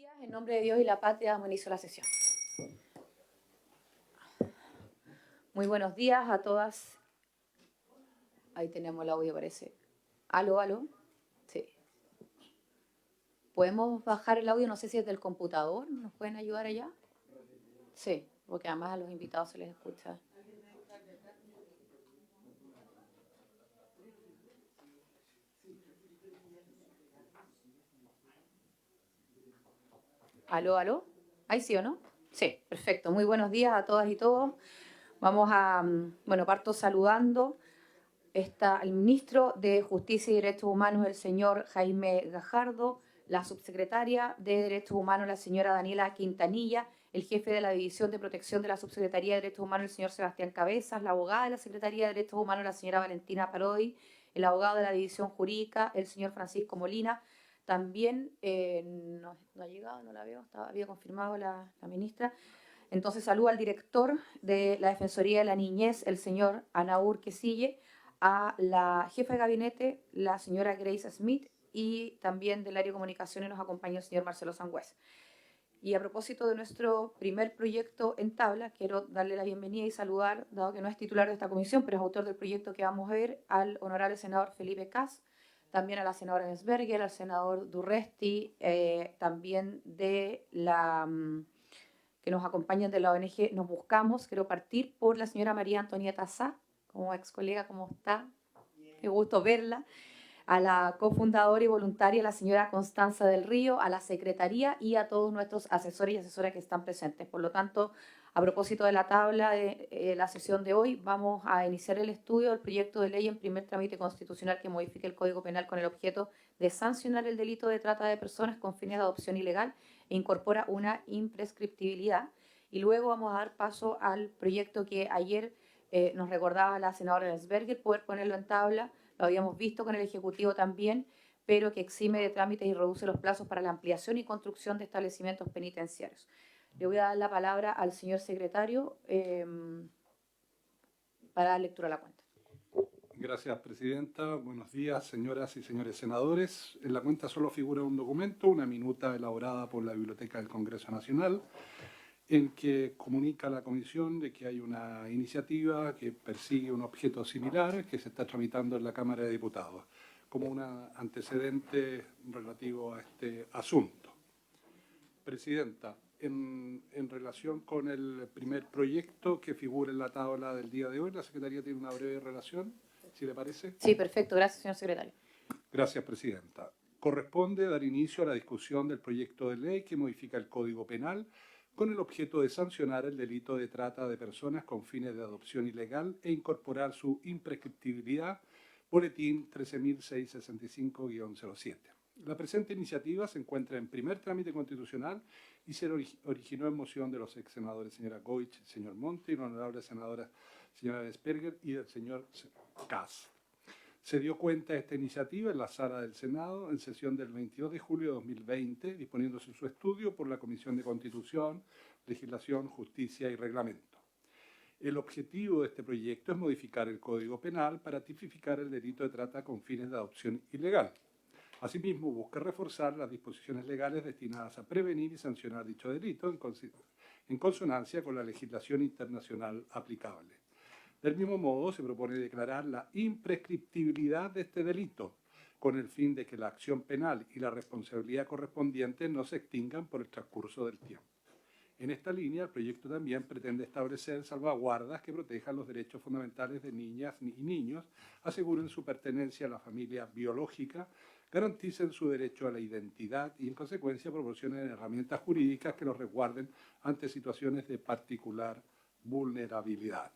días, en nombre de Dios y la patria, damos inicio a la sesión. Muy buenos días a todas. Ahí tenemos el audio, parece. ¿Aló, aló? Sí. ¿Podemos bajar el audio? No sé si es del computador. ¿Nos pueden ayudar allá? Sí, porque además a los invitados se les escucha. ¿Aló, aló? ¿Ahí sí o no? Sí, perfecto. Muy buenos días a todas y todos. Vamos a, parto saludando al ministro de Justicia y Derechos Humanos, el señor Jaime Gajardo, la subsecretaria de Derechos Humanos, la señora Daniela Quintanilla, el jefe de la División de Protección de la Subsecretaría de Derechos Humanos, el señor Sebastián Cabezas, la abogada de la Secretaría de Derechos Humanos, la señora Valentina Parodi, el abogado de la División Jurídica, el señor Francisco Molina. También no ha llegado, no la veo, había confirmado la ministra. Entonces saludo al director de la Defensoría de la Niñez, el señor Anaur Quesille, a la jefa de gabinete, la señora Grace Smith, y también del área de comunicaciones nos acompaña el señor Marcelo Sangüesa. Y a propósito de nuestro primer proyecto en tabla, quiero darle la bienvenida y saludar, dado que no es titular de esta comisión, pero es autor del proyecto que vamos a ver, al honorable senador Felipe Cas, también a la senadora Ensberger, al senador Durresti, también de la que nos acompañan de la ONG Nos Buscamos. Quiero partir por la señora María Antonieta Sá, como ex colega, ¿cómo está? Qué gusto verla. A la cofundadora y voluntaria, la señora Constanza del Río, a la secretaría y a todos nuestros asesores y asesoras que están presentes. Por lo tanto, a propósito de la tabla de la sesión de hoy, vamos a iniciar el estudio del proyecto de ley en primer trámite constitucional que modifique el Código Penal con el objeto de sancionar el delito de trata de personas con fines de adopción ilegal e incorpora una imprescriptibilidad. Y luego vamos a dar paso al proyecto que ayer nos recordaba la senadora Ensberger, poder ponerlo en tabla. Lo habíamos visto con el Ejecutivo también, pero que exime de trámites y reduce los plazos para la ampliación y construcción de establecimientos penitenciarios. Le voy a dar la palabra al señor secretario para dar lectura a la cuenta. Gracias, presidenta. Buenos días, señoras y señores senadores. En la cuenta solo figura un documento, una minuta elaborada por la Biblioteca del Congreso Nacional, en que comunica a la Comisión de que hay una iniciativa que persigue un objeto similar que se está tramitando en la Cámara de Diputados, como un antecedente relativo a este asunto. Presidenta, en relación con el primer proyecto que figura en la tabla del día de hoy, la Secretaría tiene una breve relación, si le parece. Sí, perfecto. Gracias, señor secretario. Gracias, presidenta. Corresponde dar inicio a la discusión del proyecto de ley que modifica el Código Penal con el objeto de sancionar el delito de trata de personas con fines de adopción ilegal e incorporar su imprescriptibilidad, boletín 13.665-07. La presente iniciativa se encuentra en primer trámite constitucional y se originó en moción de los ex senadores señora Goich, señor Monte, y la honorable senadora señora Ensberger y del señor Cas. Se dio cuenta de esta iniciativa en la sala del Senado en sesión del 22 de julio de 2020, disponiéndose su estudio por la Comisión de Constitución, Legislación, Justicia y Reglamento. El objetivo de este proyecto es modificar el Código Penal para tipificar el delito de trata con fines de adopción ilegal. Asimismo, busca reforzar las disposiciones legales destinadas a prevenir y sancionar dicho delito en consonancia con la legislación internacional aplicable. Del mismo modo, se propone declarar la imprescriptibilidad de este delito, con el fin de que la acción penal y la responsabilidad correspondiente no se extingan por el transcurso del tiempo. En esta línea, el proyecto también pretende establecer salvaguardas que protejan los derechos fundamentales de niñas y niños, aseguren su pertenencia a la familia biológica, garanticen su derecho a la identidad y, en consecuencia, proporcionen herramientas jurídicas que los resguarden ante situaciones de particular vulnerabilidad.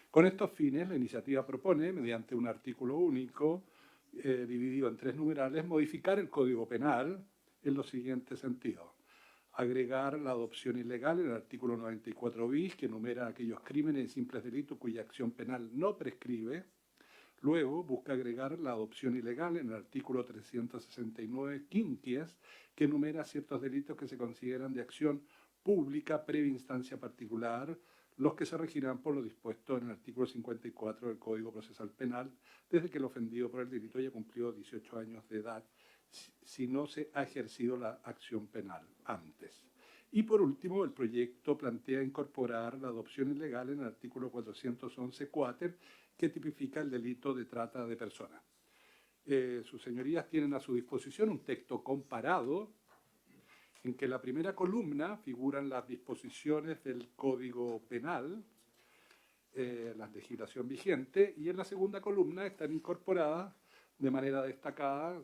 Con estos fines, la iniciativa propone, mediante un artículo único, dividido en 3 numerales, modificar el Código Penal en los siguientes sentidos. Agregar la adopción ilegal en el artículo 94 bis, que enumera aquellos crímenes y simples delitos cuya acción penal no prescribe. Luego, busca agregar la adopción ilegal en el artículo 369 quinquies, que enumera ciertos delitos que se consideran de acción pública previa instancia particular, los que se regirán por lo dispuesto en el artículo 54 del Código Procesal Penal, desde que el ofendido por el delito haya cumplido 18 años de edad si no se ha ejercido la acción penal antes. Y por último, el proyecto plantea incorporar la adopción ilegal en el artículo 411 quater, que tipifica el delito de trata de personas. Sus señorías tienen a su disposición un texto comparado en que en la primera columna figuran las disposiciones del Código Penal, la legislación vigente, y en la segunda columna están incorporadas de manera destacada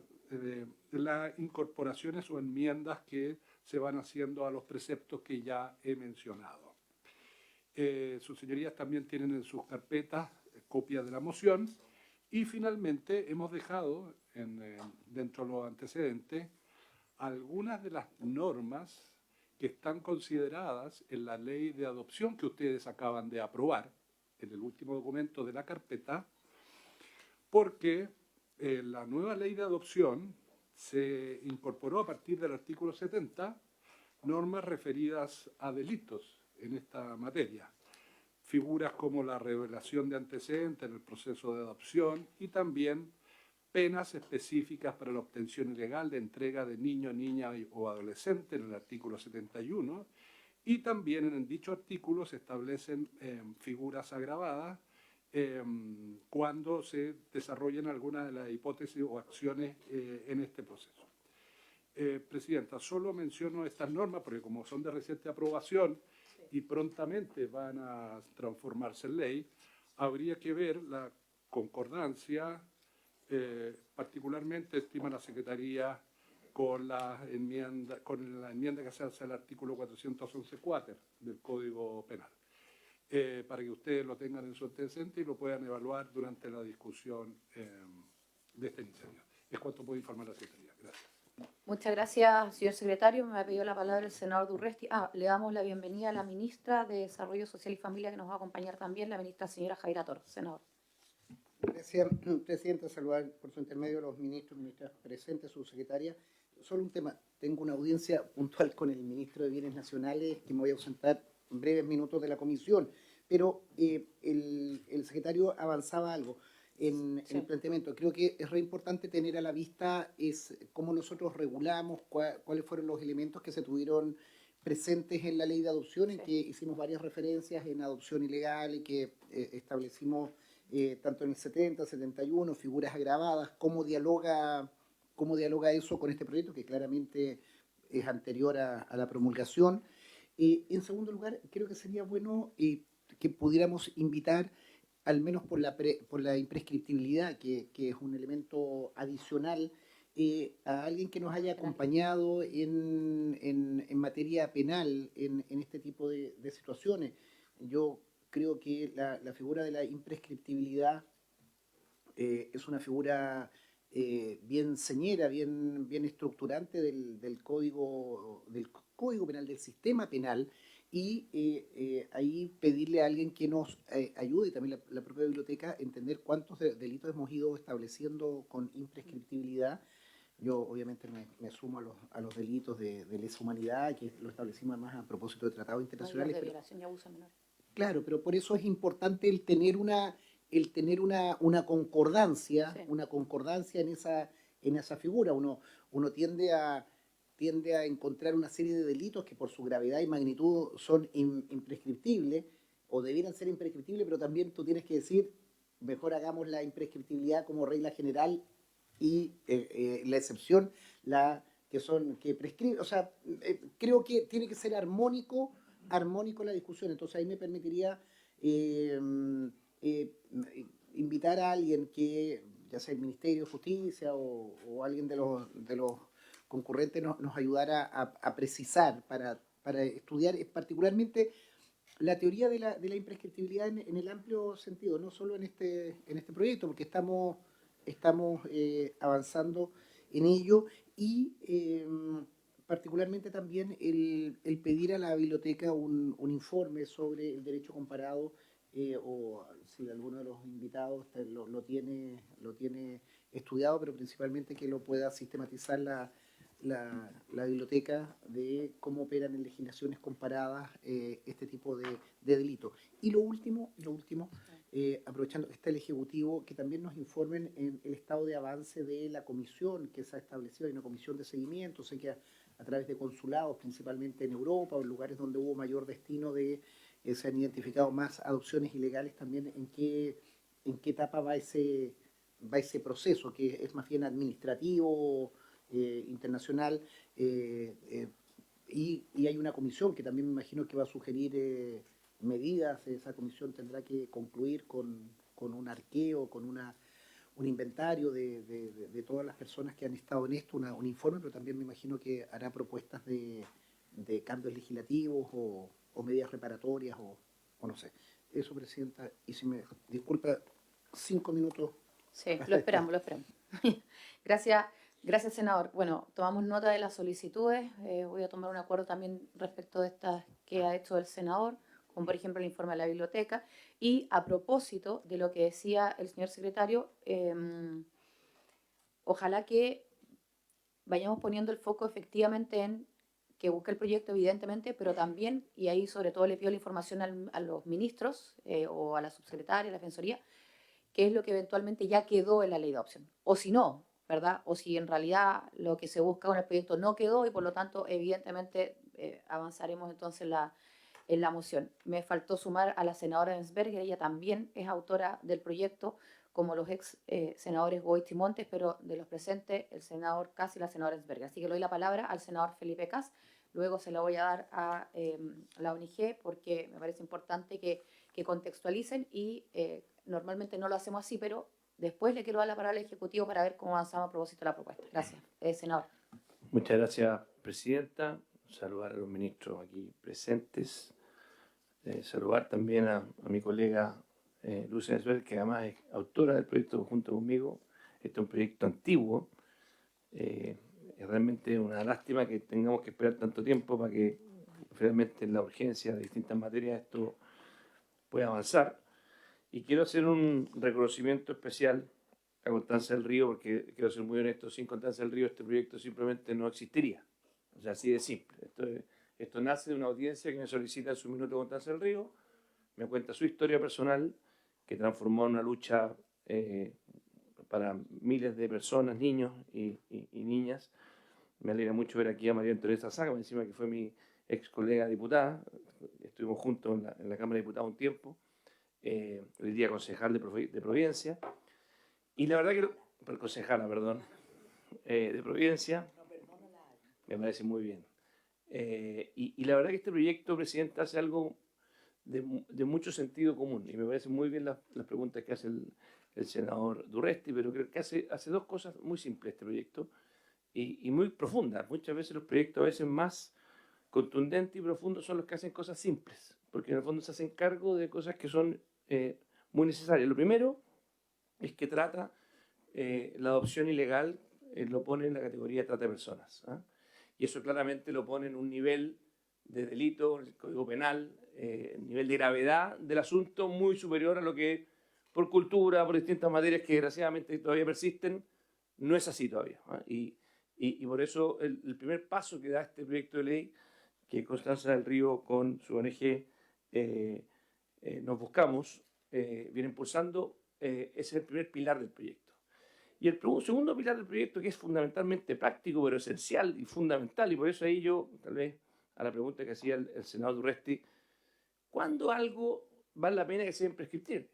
las incorporaciones o enmiendas que se van haciendo a los preceptos que ya he mencionado. Sus señorías también tienen en sus carpetas copias de la moción y finalmente hemos dejado dentro de los antecedentes algunas de las normas que están consideradas en la ley de adopción que ustedes acaban de aprobar, en el último documento de la carpeta, porque la nueva ley de adopción se incorporó a partir del artículo 70 normas referidas a delitos en esta materia. Figuras como la revelación de antecedentes en el proceso de adopción y también penas específicas para la obtención ilegal de entrega de niño, niña o adolescente en el artículo 71, y también en dicho artículo se establecen figuras agravadas cuando se desarrollan algunas de las hipótesis o acciones en este proceso. Presidenta, solo menciono estas normas porque como son de reciente aprobación y prontamente van a transformarse en ley, habría que ver la concordancia, particularmente estima la Secretaría con la enmienda que se hace al artículo 411 quater del Código Penal, para que ustedes lo tengan en su antecedente y lo puedan evaluar durante la discusión de esta iniciativa. Es cuanto puedo informar a la Secretaría. Gracias. Muchas gracias, señor secretario. Me ha pedido la palabra el senador Durresti. Le damos la bienvenida a la ministra de Desarrollo Social y Familia, que nos va a acompañar también, la ministra señora Jaira Torres. Senador. Gracias, Presidenta. Saludar por su intermedio a los ministros y ministras presentes, su secretaria. Solo un tema. Tengo una audiencia puntual con el ministro de Bienes Nacionales que me voy a ausentar en breves minutos de la comisión, pero el secretario avanzaba algo en el planteamiento. Creo que es re importante tener a la vista es cómo nosotros regulamos, cuáles fueron los elementos que se tuvieron presentes en la ley de adopción, en que hicimos varias referencias en adopción ilegal y que establecimos tanto en el 70, 71, figuras agravadas, cómo dialoga eso con este proyecto que claramente es anterior a la promulgación. En segundo lugar, creo que sería bueno que pudiéramos invitar, al menos por la imprescriptibilidad, que es un elemento adicional, a alguien que nos haya acompañado en materia penal en este tipo de situaciones. Yo creo que la figura de la imprescriptibilidad es una figura bien señera, bien estructurante del código penal, del sistema penal, y ahí pedirle a alguien que nos ayude, y también la propia biblioteca, a entender cuántos delitos hemos ido estableciendo con imprescriptibilidad. Yo obviamente me sumo a los delitos de lesa humanidad, que lo establecimos además a propósito de tratados internacionales. De violación y abuso menor. Claro, pero por eso es importante el tener una concordancia, una concordancia en esa figura. Uno tiende a encontrar una serie de delitos que por su gravedad y magnitud son imprescriptibles o debieran ser imprescriptibles, pero también tú tienes que decir, mejor hagamos la imprescriptibilidad como regla general y la excepción, que prescribe. O sea, creo que tiene que ser armónico la discusión. Entonces ahí me permitiría invitar a alguien que, ya sea el Ministerio de Justicia o alguien de los concurrentes, nos ayudara a precisar para estudiar particularmente la teoría de la imprescriptibilidad en el amplio sentido, no solo en este proyecto, porque estamos avanzando en ello, y particularmente también el pedir a la biblioteca un informe sobre el derecho comparado, o si alguno de los invitados lo tiene estudiado, pero principalmente que lo pueda sistematizar la biblioteca, de cómo operan en legislaciones comparadas este tipo de delitos. Y lo último aprovechando que está el Ejecutivo, que también nos informen en el estado de avance de la comisión que se ha establecido. Hay una comisión de seguimiento, sé que a través de consulados, principalmente en Europa o en lugares donde hubo mayor destino se han identificado más adopciones ilegales también. ¿En qué etapa va ese proceso, que es más bien administrativo, internacional? Y hay una comisión que también me imagino que va a sugerir medidas. Esa comisión tendrá que concluir con un arqueo, con un inventario de todas las personas que han estado en esto, un informe, pero también me imagino que hará propuestas de cambios legislativos o medidas reparatorias o no sé. Eso, Presidenta, y si me disculpa, 5 minutos. Sí, lo esperamos, lo esperamos. Gracias, gracias, senador. Bueno, tomamos nota de las solicitudes. Voy a tomar un acuerdo también respecto de estas que ha hecho el senador, como por ejemplo el informe de la biblioteca. Y a propósito de lo que decía el señor secretario, ojalá que vayamos poniendo el foco efectivamente en que busque el proyecto, evidentemente, pero también, y ahí sobre todo le pido la información a los ministros o a la subsecretaria, a la defensoría, qué es lo que eventualmente ya quedó en la ley de adopción. O si no, ¿verdad? O si en realidad lo que se busca con el proyecto no quedó y por lo tanto, evidentemente, avanzaremos entonces en la moción. Me faltó sumar a la senadora Ensberger, ella también es autora del proyecto, como los ex senadores Goich y Montes, pero de los presentes, el senador Kass y la senadora Ensberger. Así que le doy la palabra al senador Felipe Kass, luego se la voy a dar a la ONG, porque me parece importante que contextualicen y normalmente no lo hacemos así, pero después le quiero dar la palabra al Ejecutivo para ver cómo avanzamos a propósito de la propuesta. Gracias. Senador. Muchas gracias, Presidenta. Saludar a los ministros aquí presentes. Saludar también a mi colega Lucia Ensberger, que además es autora del proyecto junto conmigo. Este es un proyecto antiguo. Es realmente una lástima que tengamos que esperar tanto tiempo para que realmente en la urgencia de distintas materias esto pueda avanzar. Y quiero hacer un reconocimiento especial a Constanza del Río, porque quiero ser muy honesto, sin Constanza del Río este proyecto simplemente no existiría. O sea, así de simple. Esto nace de una audiencia que me solicita en su minuto Constanza del Río, me cuenta su historia personal, que transformó en una lucha para miles de personas, niños y niñas. Me alegra mucho ver aquí a María Teresa Saga, encima que fue mi ex colega diputada. Estuvimos juntos en la Cámara de Diputados un tiempo. Hoy día concejal de Providencia. Y la verdad que, concejala, perdón, de Providencia, me parece muy bien. Y la verdad que este proyecto, Presidenta, hace algo de mucho sentido común. Y me parecen muy bien las preguntas que hace el senador Durresti, pero creo que hace dos cosas muy simples este proyecto y muy profundas. Muchas veces los proyectos a veces más contundentes y profundos son los que hacen cosas simples, porque en el fondo se hacen cargo de cosas que son muy necesarias. Lo primero es que trata la adopción ilegal, lo pone en la categoría de trata de personas. Y eso claramente lo pone en un nivel de delito, el Código Penal, nivel de gravedad del asunto muy superior a lo que por cultura, por distintas materias que desgraciadamente todavía persisten, no es así todavía. Y por eso el primer paso que da este proyecto de ley, que Constanza del Río con su ONG nos buscamos, viene impulsando, es el primer pilar del proyecto. Y el segundo pilar del proyecto, que es fundamentalmente práctico, pero esencial y fundamental, y por eso ahí yo, tal vez, a la pregunta que hacía el senador Durresti, ¿cuándo algo vale la pena que sea imprescriptible?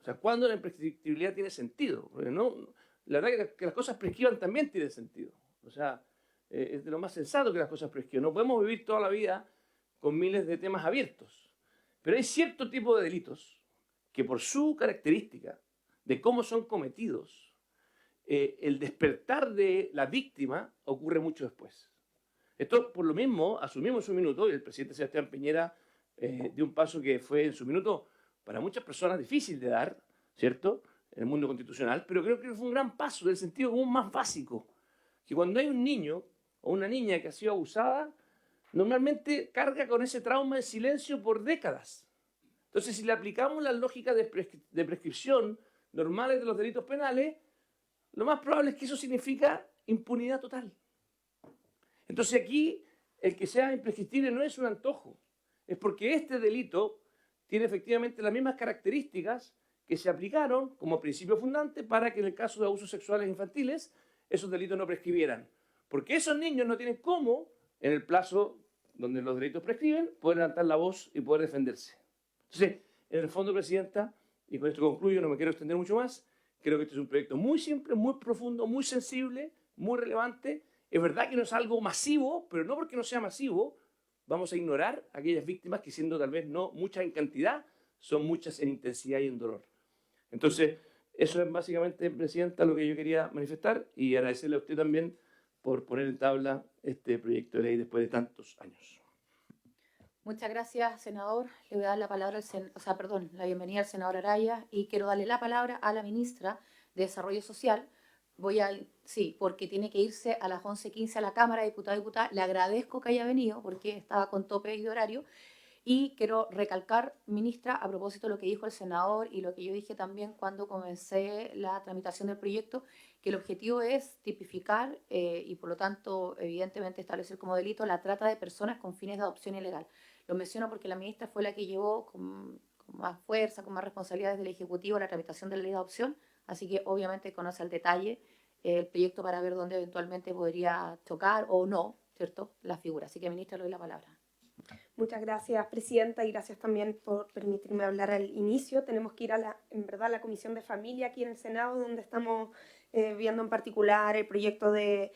O sea, ¿cuándo la imprescriptibilidad tiene sentido? Porque la verdad que las cosas prescriban también tiene sentido. O sea, es de lo más sensato que las cosas prescriban. No podemos vivir toda la vida con miles de temas abiertos. Pero hay cierto tipo de delitos que por su característica de cómo son cometidos, el despertar de la víctima ocurre mucho después. Esto, por lo mismo, asumimos en su minuto, y el presidente Sebastián Piñera dio un paso que fue en su minuto para muchas personas difícil de dar, ¿cierto?, en el mundo constitucional, pero creo que fue un gran paso del sentido común más básico, que cuando hay un niño o una niña que ha sido abusada, normalmente carga con ese trauma de silencio por décadas. Entonces, si le aplicamos las lógicas de prescripción normales de los delitos penales, lo más probable es que eso significa impunidad total. Entonces aquí el que sea imprescriptible no es un antojo, es porque este delito tiene efectivamente las mismas características que se aplicaron como principio fundante para que en el caso de abusos sexuales infantiles esos delitos no prescribieran. Porque esos niños no tienen cómo, en el plazo donde los delitos prescriben, poder levantar la voz y poder defenderse. Entonces, en el fondo, Presidenta, y con esto concluyo, no me quiero extender mucho más, creo que este es un proyecto muy simple, muy profundo, muy sensible, muy relevante. Es verdad que no es algo masivo, pero no porque no sea masivo vamos a ignorar a aquellas víctimas que, siendo tal vez no muchas en cantidad, son muchas en intensidad y en dolor. Entonces, eso es básicamente, Presidenta, lo que yo quería manifestar, y agradecerle a usted también por poner en tabla este proyecto de ley después de tantos años. Muchas gracias, senador. Le voy a dar la palabra la bienvenida al senador Araya, y quiero darle la palabra a la ministra de Desarrollo Social. Porque tiene que irse a las 11:15 a la Cámara, diputada y diputada. Le agradezco que haya venido porque estaba con tope de horario. Y quiero recalcar, ministra, a propósito de lo que dijo el senador y lo que yo dije también cuando comencé la tramitación del proyecto, que el objetivo es tipificar y por lo tanto, evidentemente, establecer como delito la trata de personas con fines de adopción ilegal. Lo menciono porque la ministra fue la que llevó con más fuerza, con más responsabilidad desde el Ejecutivo la tramitación de la ley de adopción, así que obviamente conoce al detalle el proyecto para ver dónde eventualmente podría chocar o no, ¿cierto?, la figura. Así que, ministra, le doy la palabra. Muchas gracias, Presidenta, y gracias también por permitirme hablar al inicio. Tenemos que ir a la Comisión de Familia aquí en el Senado, donde estamos viendo en particular el proyecto de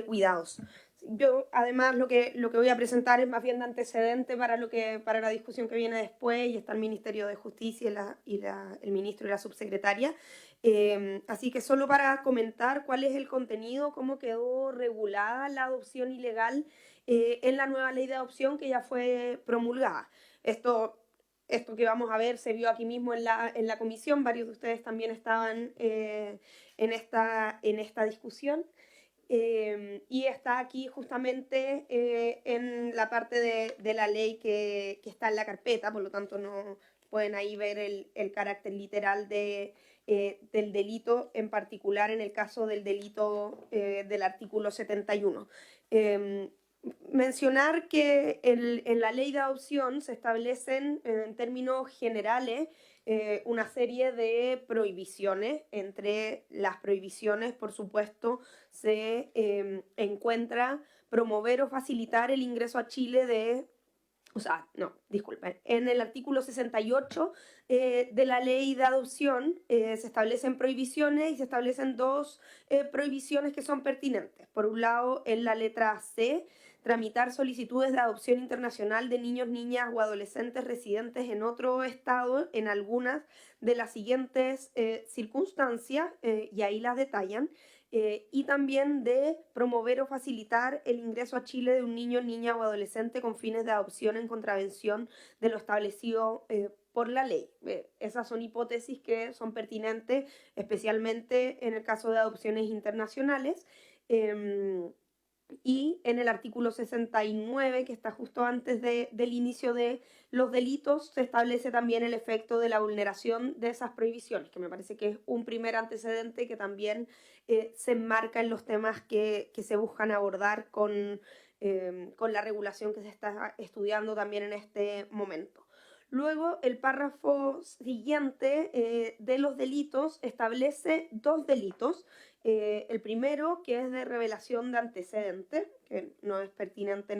cuidados. Yo, además, lo que voy a presentar es más bien de antecedente para la discusión que viene después, y está el Ministerio de Justicia el ministro y la subsecretaria. Así que solo para comentar cuál es el contenido, cómo quedó regulada la adopción ilegal en la nueva ley de adopción que ya fue promulgada. Esto que vamos a ver se vio aquí mismo en la comisión, varios de ustedes también estaban en esta discusión. Y está aquí justamente en la parte de la ley que está en la carpeta, por lo tanto no pueden ahí ver el carácter literal del delito, en particular en el caso del delito del artículo 71. Mencionar que en la ley de adopción se establecen en términos generales una serie de prohibiciones. Entre las prohibiciones, por supuesto, se encuentra promover o facilitar el ingreso a Chile en el artículo 68 de la ley de adopción se establecen prohibiciones, y se establecen dos prohibiciones que son pertinentes. Por un lado, en la letra C, tramitar solicitudes de adopción internacional de niños, niñas o adolescentes residentes en otro estado en algunas de las siguientes circunstancias, y ahí las detallan. Y también de promover o facilitar el ingreso a Chile de un niño, niña o adolescente con fines de adopción en contravención de lo establecido por la ley. Esas son hipótesis que son pertinentes, especialmente en el caso de adopciones internacionales. Y en el artículo 69, que está justo antes del inicio de los delitos, se establece también el efecto de la vulneración de esas prohibiciones, que me parece que es un primer antecedente que también se enmarca en los temas que se buscan abordar con la regulación que se está estudiando también en este momento. Luego, el párrafo siguiente de los delitos establece dos delitos. El primero, que es de revelación de antecedentes, que no es pertinente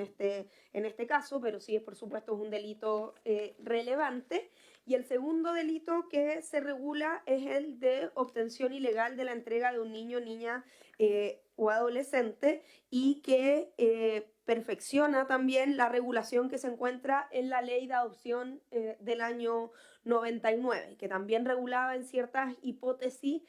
en este caso, pero sí, por supuesto, es un delito relevante. Y el segundo delito que se regula es el de obtención ilegal de la entrega de un niño, niña o adolescente, y que perfecciona también la regulación que se encuentra en la ley de adopción del año 99, que también regulaba en ciertas hipótesis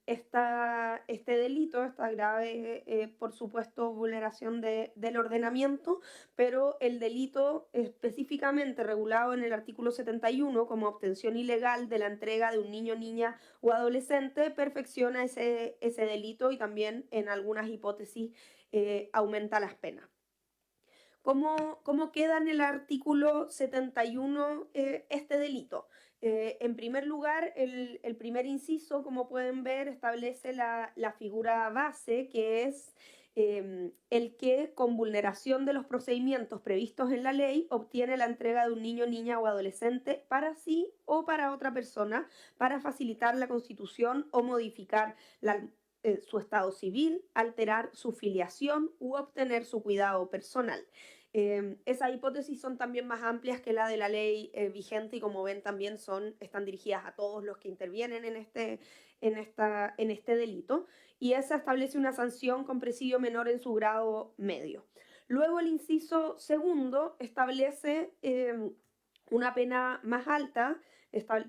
este delito, esta grave, por supuesto, vulneración del ordenamiento, pero el delito específicamente regulado en el artículo 71 como obtención ilegal de la entrega de un niño, niña o adolescente perfecciona ese delito, y también en algunas hipótesis aumenta las penas. ¿Cómo queda en el artículo 71 este delito? En primer lugar, el primer inciso, como pueden ver, establece la figura base, que es el que con vulneración de los procedimientos previstos en la ley obtiene la entrega de un niño, niña o adolescente para sí o para otra persona para facilitar la constitución o modificar su estado civil, alterar su filiación u obtener su cuidado personal. Esas hipótesis son también más amplias que la de la ley vigente y, como ven, también están dirigidas a todos los que intervienen en este delito, y esa establece una sanción con presidio menor en su grado medio. Luego el inciso segundo establece una pena más alta,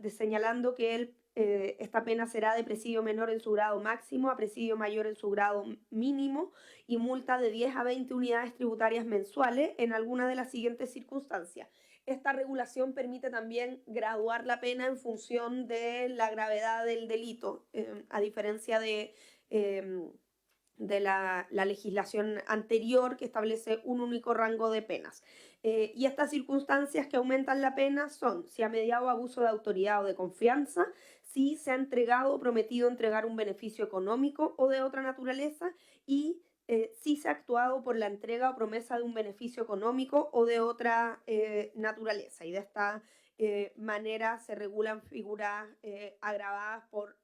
señalando que esta pena será de presidio menor en su grado máximo a presidio mayor en su grado mínimo y multa de 10 a 20 unidades tributarias mensuales en alguna de las siguientes circunstancias. Esta regulación permite también graduar la pena en función de la gravedad del delito, a diferencia de la legislación anterior, que establece un único rango de penas. Y estas circunstancias que aumentan la pena son si ha mediado abuso de autoridad o de confianza, si se ha entregado o prometido entregar un beneficio económico o de otra naturaleza, y si se ha actuado por la entrega o promesa de un beneficio económico o de otra naturaleza. Y de esta manera se regulan figuras agravadas por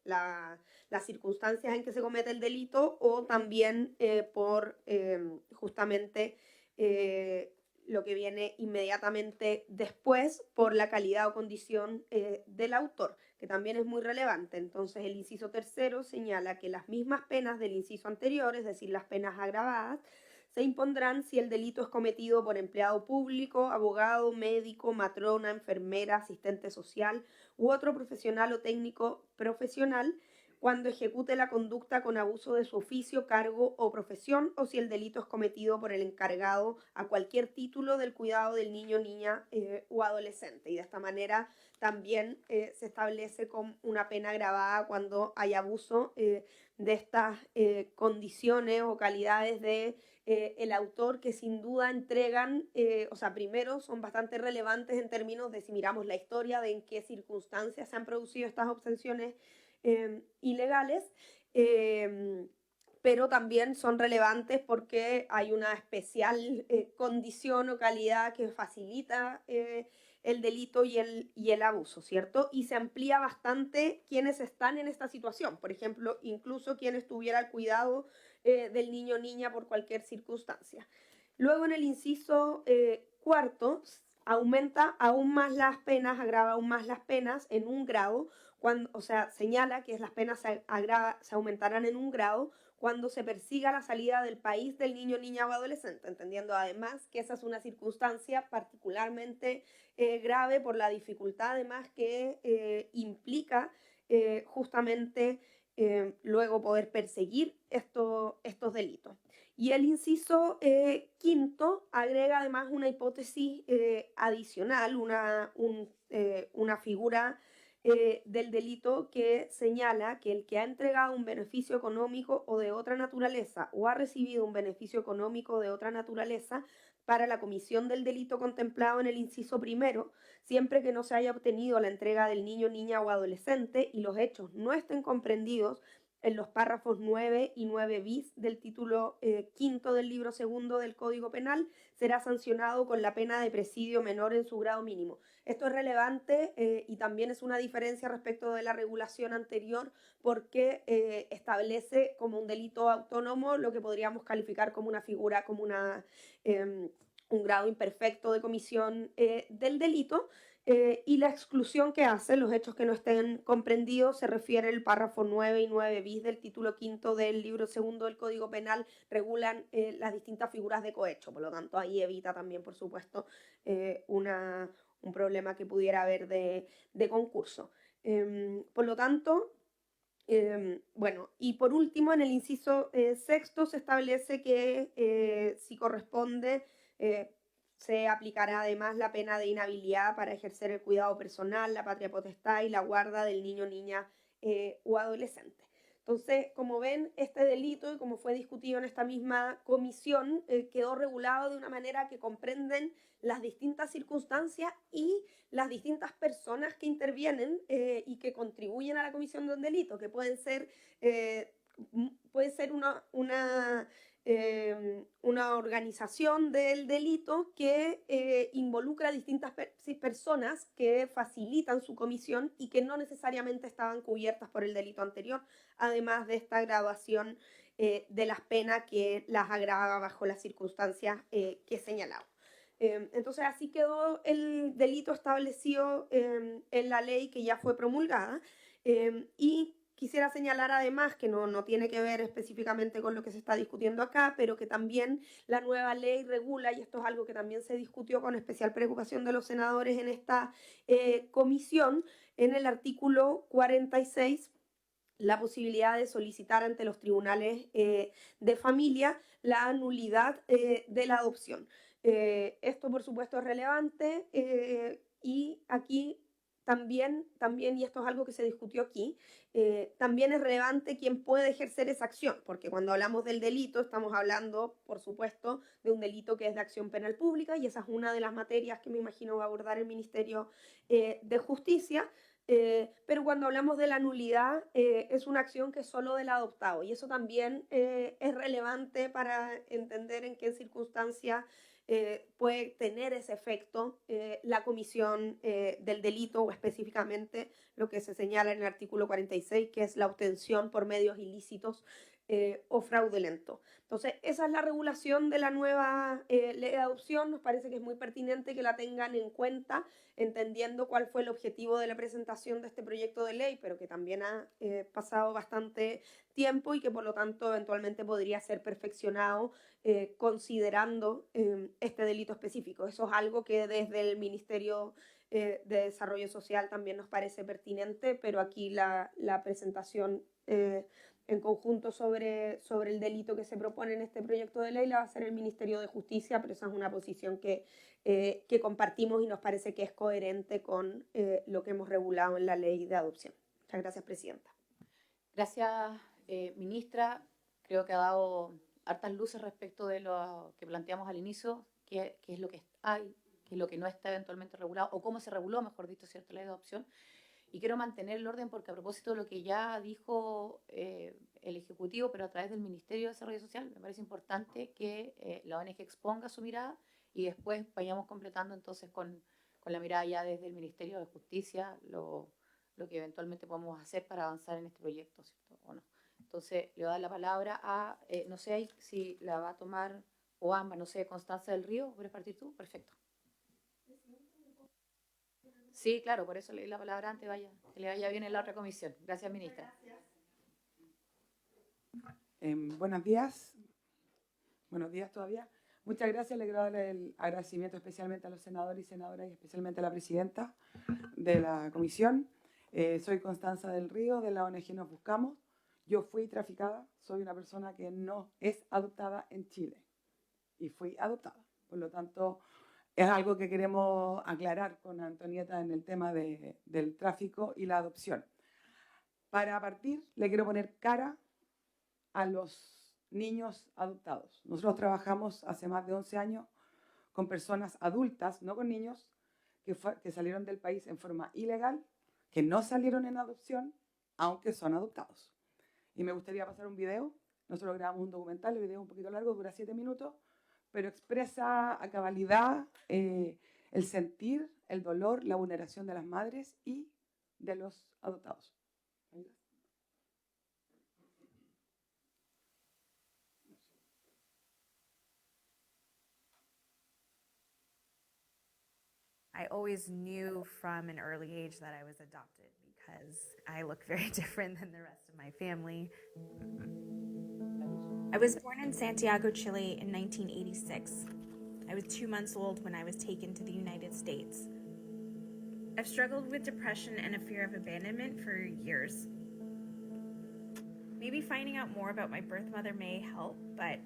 las circunstancias en que se comete el delito, o también por justamente lo que viene inmediatamente después, por la calidad o condición del autor, que también es muy relevante. Entonces, el inciso tercero señala que las mismas penas del inciso anterior, es decir, las penas agravadas, se impondrán si el delito es cometido por empleado público, abogado, médico, matrona, enfermera, asistente social u otro profesional o técnico profesional, cuando ejecute la conducta con abuso de su oficio, cargo o profesión, o si el delito es cometido por el encargado a cualquier título del cuidado del niño, niña o adolescente. Y de esta manera también se establece como una pena agravada cuando hay abuso de estas condiciones o calidades de el autor, que sin duda entregan, primero son bastante relevantes en términos de, si miramos la historia, de en qué circunstancias se han producido estas obtenciones ilegales, pero también son relevantes porque hay una especial condición o calidad que facilita el delito y el abuso, ¿cierto? Y se amplía bastante quienes están en esta situación, por ejemplo, incluso quienes tuvieran cuidado del niño o niña por cualquier circunstancia. Luego, en el inciso cuarto, aumenta aún más las penas, agrava aún más las penas en un grado, señala que las penas se aumentarán en un grado cuando se persiga la salida del país del niño, niña o adolescente, entendiendo además que esa es una circunstancia particularmente grave por la dificultad además que implica justamente luego poder perseguir estos delitos. Y el inciso quinto agrega además una hipótesis adicional, una figura del delito que señala que el que ha entregado un beneficio económico o de otra naturaleza o ha recibido un beneficio económico de otra naturaleza para la comisión del delito contemplado en el inciso primero, siempre que no se haya obtenido la entrega del niño, niña o adolescente y los hechos no estén comprendidos en los párrafos 9 y 9 bis del título quinto del libro segundo del Código Penal, será sancionado con la pena de presidio menor en su grado mínimo. Esto es relevante y también es una diferencia respecto de la regulación anterior, porque establece como un delito autónomo lo que podríamos calificar como una figura, como un grado imperfecto de comisión del delito. Y la exclusión que hace, los hechos que no estén comprendidos, se refiere al párrafo 9 y 9 bis del título quinto del libro segundo del Código Penal, regulan las distintas figuras de cohecho, por lo tanto ahí evita también, por supuesto, un problema que pudiera haber de concurso. Por lo tanto, y por último, en el inciso sexto se establece que si corresponde, se aplicará además la pena de inhabilidad para ejercer el cuidado personal, la patria potestad y la guarda del niño, niña o adolescente. Entonces, como ven, este delito, y como fue discutido en esta misma comisión, quedó regulado de una manera que comprenden las distintas circunstancias y las distintas personas que intervienen y que contribuyen a la comisión de un delito, que pueden ser puede ser una organización del delito que involucra a distintas personas que facilitan su comisión y que no necesariamente estaban cubiertas por el delito anterior, además de esta graduación de las penas que las agrava bajo las circunstancias que he señalado. Entonces así quedó el delito establecido en la ley que ya fue promulgada, y quisiera señalar además que no tiene que ver específicamente con lo que se está discutiendo acá, pero que también la nueva ley regula, y esto es algo que también se discutió con especial preocupación de los senadores en esta comisión, en el artículo 46, la posibilidad de solicitar ante los tribunales de familia la nulidad de la adopción. Esto, por supuesto, es relevante y aquí también, y esto es algo que se discutió aquí, también es relevante quién puede ejercer esa acción, porque cuando hablamos del delito estamos hablando, por supuesto, de un delito que es de acción penal pública, y esa es una de las materias que me imagino va a abordar el Ministerio de Justicia. Pero cuando hablamos de la nulidad, es una acción que es solo del adoptado, y eso también es relevante para entender en qué circunstancias puede tener ese efecto la comisión del delito, o específicamente lo que se señala en el artículo 46, que es la obtención por medios ilícitos o fraudulento. Entonces, esa es la regulación de la nueva ley de adopción. Nos parece que es muy pertinente que la tengan en cuenta, entendiendo cuál fue el objetivo de la presentación de este proyecto de ley, pero que también ha pasado bastante tiempo y que por lo tanto eventualmente podría ser perfeccionado considerando este delito específico. Eso es algo que desde el Ministerio de Desarrollo Social también nos parece pertinente, pero aquí la presentación en conjunto sobre el delito que se propone en este proyecto de ley la va a hacer el Ministerio de Justicia, pero esa es una posición que compartimos y nos parece que es coherente con lo que hemos regulado en la ley de adopción. Muchas gracias, Presidenta. Gracias, ministra. Creo que ha dado hartas luces respecto de lo que planteamos al inicio, qué es lo que hay, qué es lo que no está eventualmente regulado, o cómo se reguló, mejor dicho, cierta ley de adopción. Y quiero mantener el orden porque a propósito de lo que ya dijo el Ejecutivo, pero a través del Ministerio de Desarrollo Social, me parece importante que la ONG exponga su mirada y después vayamos completando entonces con la mirada ya desde el Ministerio de Justicia lo que eventualmente podemos hacer para avanzar en este proyecto, ¿cierto? ¿O no? Entonces le voy a dar la palabra a, no sé si la va a tomar o ambas, no sé, Constanza del Río, ¿quieres partir tú? Perfecto. Sí, claro, por eso le di la palabra antes, que le vaya bien en la otra comisión. Gracias, ministra. Buenos días todavía. Muchas gracias, le quiero dar el agradecimiento especialmente a los senadores y senadoras y especialmente a la presidenta de la comisión. Soy Constanza del Río, de la ONG Nos Buscamos. Yo fui traficada, soy una persona que no es adoptada en Chile y fui adoptada. Por lo tanto, es algo que queremos aclarar con Antonieta en el tema del tráfico y la adopción. Para partir, le quiero poner cara a los niños adoptados. Nosotros trabajamos hace más de 11 años con personas adultas, no con niños, que salieron del país en forma ilegal, que no salieron en adopción, aunque son adoptados. Y me gustaría pasar un video. Nosotros grabamos un documental, el video es un poquito largo, dura 7 minutos, pero expresa a cabalidad el sentir, el dolor, la vulneración de las madres y de los adoptados. I always knew from an early age that I was adopted because I look very different than the rest of my family. I was born in Santiago, Chile in 1986. I was 2 months old when I was taken to the United States. I've struggled with depression and a fear of abandonment for years. Maybe finding out more about my birth mother may help, but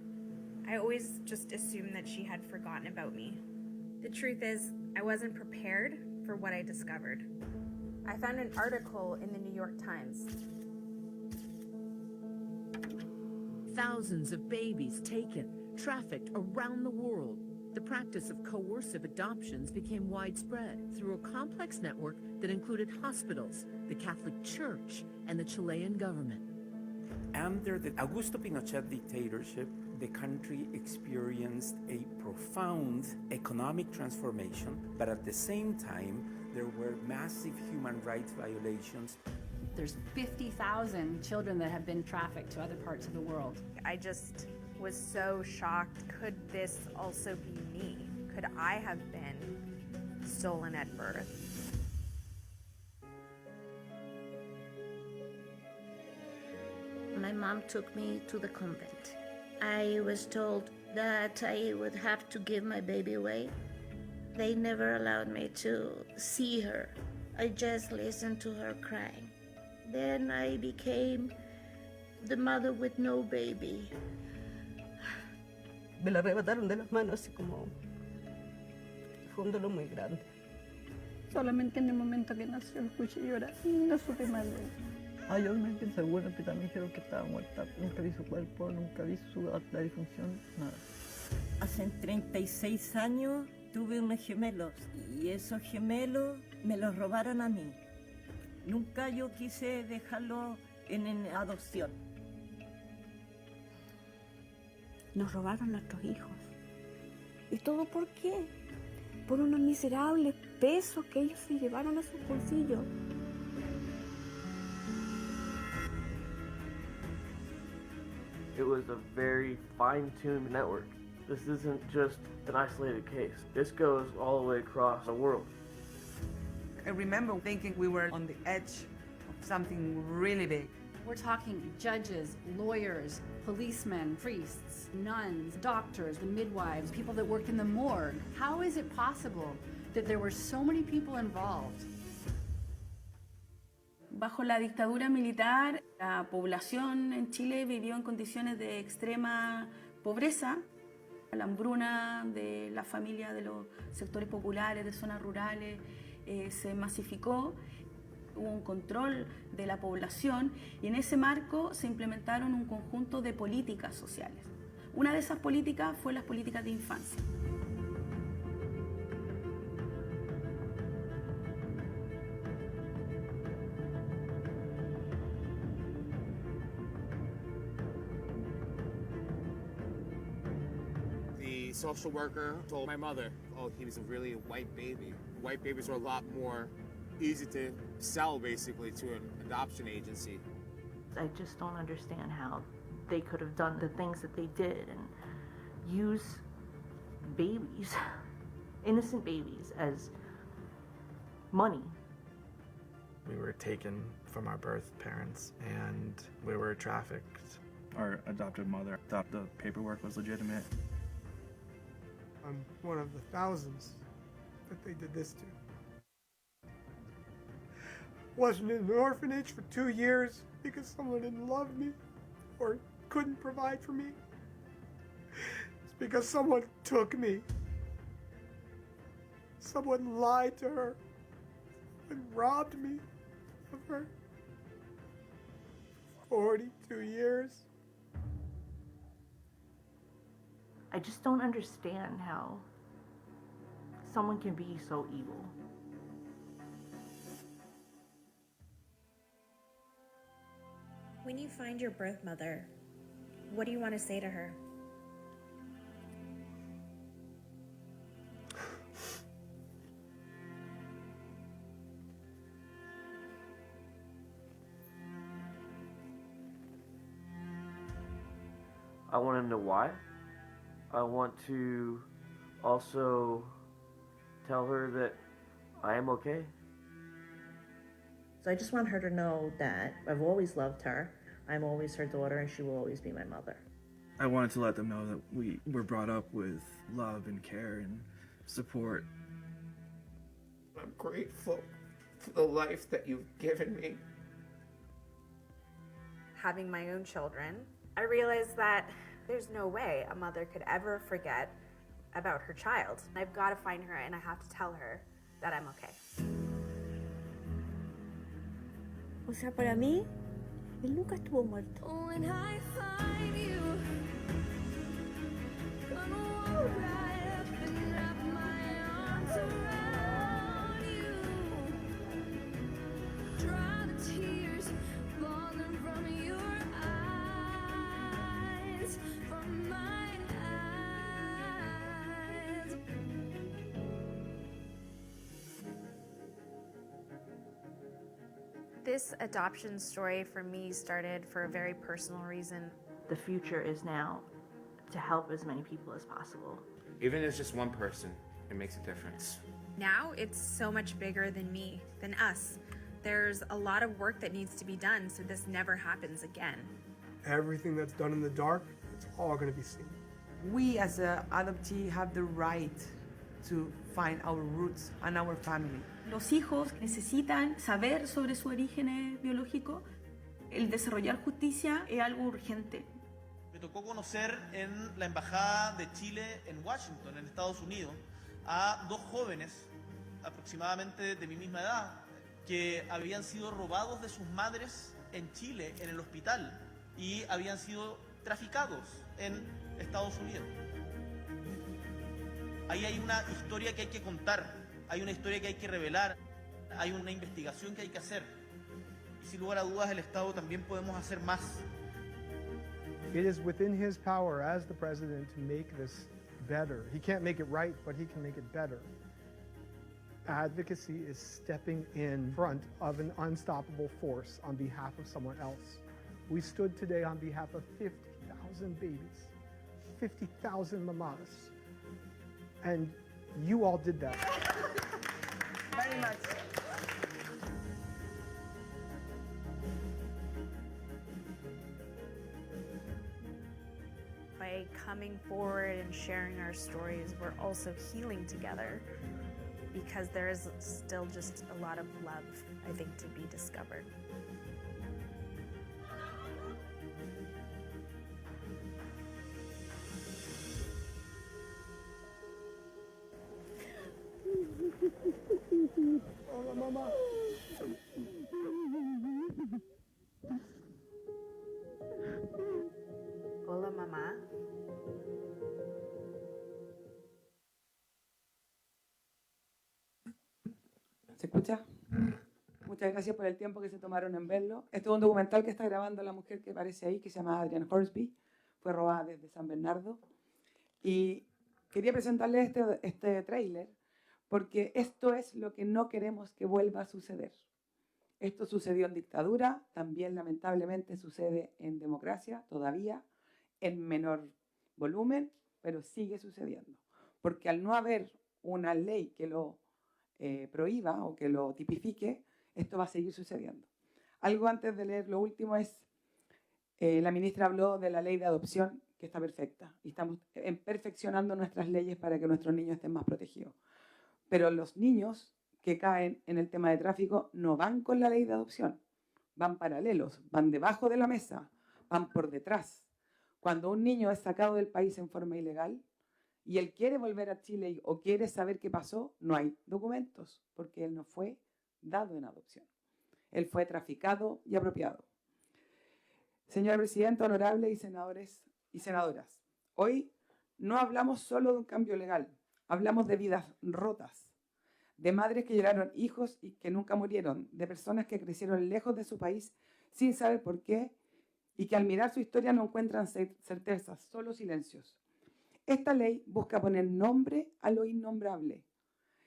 I always just assumed that she had forgotten about me. The truth is, I wasn't prepared for what I discovered. I found an article in the New York Times. Thousands of babies taken, trafficked around the world. The practice of coercive adoptions became widespread through a complex network that included hospitals, the Catholic Church, and the Chilean government. Under the Augusto Pinochet dictatorship, the country experienced a profound economic transformation, but at the same time, there were massive human rights violations. There's 50,000 children that have been trafficked to other parts of the world. I just was so shocked. Could this also be me? Could I have been stolen at birth? My mom took me to the convent. I was told that I would have to give my baby away. They never allowed me to see her. I just listened to her crying. Then I became the mother with no baby. Me la arrebataron de las manos así como... Fue un dolor muy grande. Solamente en el momento que nació escuché llorar y no supe más de él. Yo me sentí segura, pero también dijeron que estaba muerta. Nunca vi su cuerpo, nunca vi la difunción, nada. Hace 36 años tuve unos gemelos y esos gemelos me los robaron a mí. Nunca yo quise dejarlos en adopción. Nos robaron nuestros hijos. ¿Y todo por qué? Por unos miserables pesos que ellos se llevaron a sus bolsillos. It was a very fine-tuned network. This isn't just an isolated case. This goes all the way across the world. I remember thinking we were on the edge of something really big. We're talking judges, lawyers, policemen, priests, nuns, doctors, the midwives, people that work in the morgue. How is it possible that there were so many people involved? Bajo la dictadura militar, la población en Chile vivió en condiciones de extrema pobreza. La hambruna de la familia de los sectores populares, de zonas rurales, se masificó. Hubo un control de la población y en ese marco se implementaron un conjunto de políticas sociales. Una de esas políticas fue las políticas de infancia. The social worker told my mother, oh, he was a really white baby. White babies are a lot more easy to sell, basically, to an adoption agency. I just don't understand how they could have done the things that they did and use babies, innocent babies, as money. We were taken from our birth parents and we were trafficked. Our adopted mother thought the paperwork was legitimate. I'm one of the thousands that they did this to. Wasn't in an orphanage for 2 years because someone didn't love me or couldn't provide for me. It's because someone took me. Someone lied to her and robbed me of her. 42 years. I just don't understand how someone can be so evil. When you find your birth mother, what do you want to say to her? I want to know why. I want to also tell her that I am okay. So I just want her to know that I've always loved her. I'm always her daughter and she will always be my mother. I wanted to let them know that we were brought up with love and care and support. I'm grateful for the life that you've given me. Having my own children, I realized that there's no way a mother could ever forget about her child. I've got to find her and I have to tell her that I'm okay. O sea, para mí, él nunca estuvo muerto. When I find you, gonna walk right up and wrap my arms around you. Dry the tears falling from your eyes. This adoption story for me started for a very personal reason. The future is now to help as many people as possible. Even if it's just one person, it makes a difference. Now it's so much bigger than me, than us. There's a lot of work that needs to be done so this never happens again. Everything that's done in the dark, it's all going to be seen. We as an adoptee have the right to find our roots and our family. Los hijos necesitan saber sobre su origen biológico. El desarrollar justicia es algo urgente. Me tocó conocer en la Embajada de Chile en Washington, en Estados Unidos, a dos jóvenes, aproximadamente de mi misma edad, que habían sido robados de sus madres en Chile, en el hospital, y habían sido traficados en Estados Unidos. Ahí hay una historia que hay que contar, hay una historia que hay que revelar, hay una investigación que hay que hacer. Y sin lugar a dudas el Estado también podemos hacer más. It is within his power as the president to make this better. He can't make it right, but he can make it better. Advocacy is stepping in front of an unstoppable force on behalf of someone else. We stood today on behalf of 50,000 babies, 50,000 mamas, and you all did that. Very much. By coming forward and sharing our stories, we're also healing together because there is still just a lot of love, I think, to be discovered. Hola, mamá. Hola, mamá. ¿Se escucha? Muchas gracias por el tiempo que se tomaron en verlo. Este es un documental que está grabando la mujer que aparece ahí, que se llama Adrienne Horsby. Fue robada desde San Bernardo. Y quería presentarles este tráiler porque esto es lo que no queremos que vuelva a suceder. Esto sucedió en dictadura, también lamentablemente sucede en democracia, todavía, en menor volumen, pero sigue sucediendo. Porque al no haber una ley que lo prohíba o que lo tipifique, esto va a seguir sucediendo. Algo antes de leer lo último es, la ministra habló de la ley de adopción, que está perfecta, y estamos perfeccionando nuestras leyes para que nuestros niños estén más protegidos. Pero los niños que caen en el tema de tráfico no van con la ley de adopción, van paralelos, van debajo de la mesa, van por detrás. Cuando un niño es sacado del país en forma ilegal y él quiere volver a Chile o quiere saber qué pasó, no hay documentos, porque él no fue dado en adopción. Él fue traficado y apropiado. Señora Presidenta, honorables y senadores y senadoras, hoy no hablamos solo de un cambio legal, hablamos de vidas rotas, de madres que lloraron hijos y que nunca murieron, de personas que crecieron lejos de su país sin saber por qué y que al mirar su historia no encuentran certezas, solo silencios. Esta ley busca poner nombre a lo innombrable,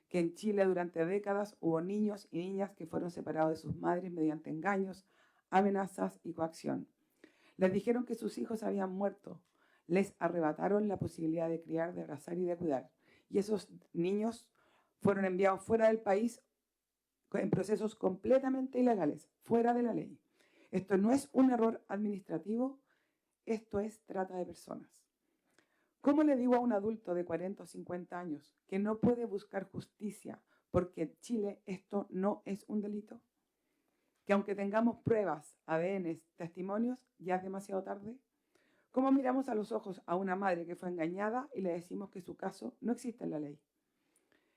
que en Chile durante décadas hubo niños y niñas que fueron separados de sus madres mediante engaños, amenazas y coacción. Les dijeron que sus hijos habían muerto, les arrebataron la posibilidad de criar, de abrazar y de cuidar. Y esos niños fueron enviados fuera del país en procesos completamente ilegales, fuera de la ley. Esto no es un error administrativo, esto es trata de personas. ¿Cómo le digo a un adulto de 40 o 50 años que no puede buscar justicia porque en Chile esto no es un delito? Que aunque tengamos pruebas, ADN, testimonios, ya es demasiado tarde. ¿Cómo miramos a los ojos a una madre que fue engañada y le decimos que su caso no existe en la ley?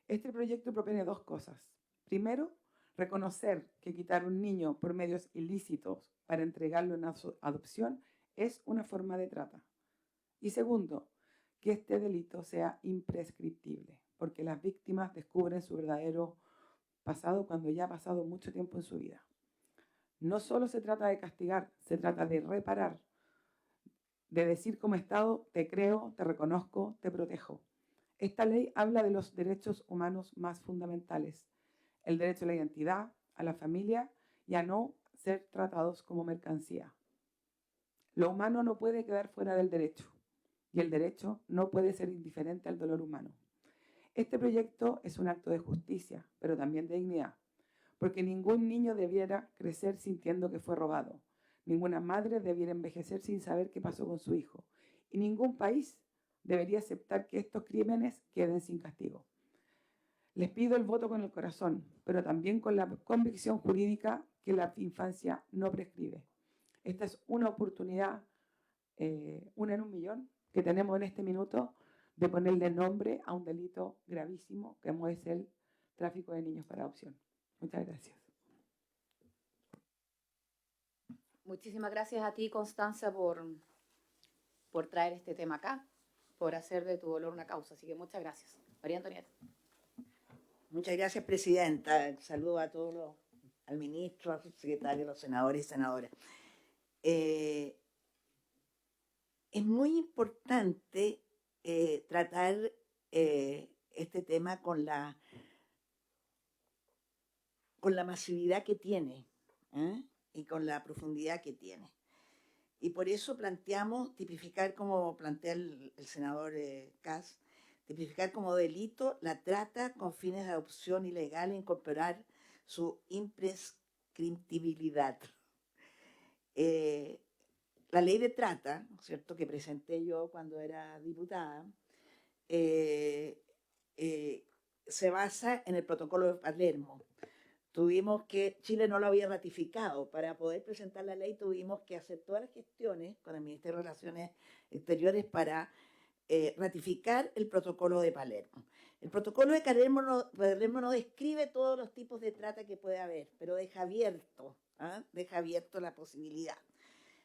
Este proyecto propone dos cosas. Primero, reconocer que quitar un niño por medios ilícitos para entregarlo en adopción es una forma de trata. Y segundo, que este delito sea imprescriptible, porque las víctimas descubren su verdadero pasado cuando ya ha pasado mucho tiempo en su vida. No solo se trata de castigar, se trata de reparar, de decir como Estado, te creo, te reconozco, te protejo. Esta ley habla de los derechos humanos más fundamentales, el derecho a la identidad, a la familia y y a no ser tratados como mercancía. Lo humano no puede quedar fuera del derecho y el derecho no puede ser indiferente al dolor humano. Este proyecto es un acto de justicia, pero también de dignidad, porque ningún niño debiera crecer sintiendo que fue robado, ninguna madre debiera envejecer sin saber qué pasó con su hijo, y ningún país debería aceptar que estos crímenes queden sin castigo. Les pido el voto con el corazón, pero también con la convicción jurídica que la infancia no prescribe. Esta es una oportunidad, una en un millón, que tenemos en este minuto de ponerle nombre a un delito gravísimo como es el tráfico de niños para adopción. Muchas gracias. Muchísimas gracias a ti, Constanza, por traer este tema acá, por hacer de tu dolor una causa. Así que muchas gracias. María Antonieta. Muchas gracias, presidenta. Saludo a todos, al ministro, al secretario, a los senadores y senadoras. Es muy importante tratar este tema con la masividad que tiene, y con la profundidad que tiene. Y por eso planteamos tipificar, como plantea el senador Kass, tipificar como delito la trata con fines de adopción ilegal e incorporar su imprescriptibilidad. La ley de trata, ¿cierto?, que presenté yo cuando era diputada, se basa en el protocolo de Palermo. Chile no lo había ratificado. Para poder presentar la ley tuvimos que hacer todas las gestiones con el Ministerio de Relaciones Exteriores para ratificar el protocolo de Palermo. El protocolo de Palermo no describe todos los tipos de trata que puede haber, pero deja abierto la posibilidad.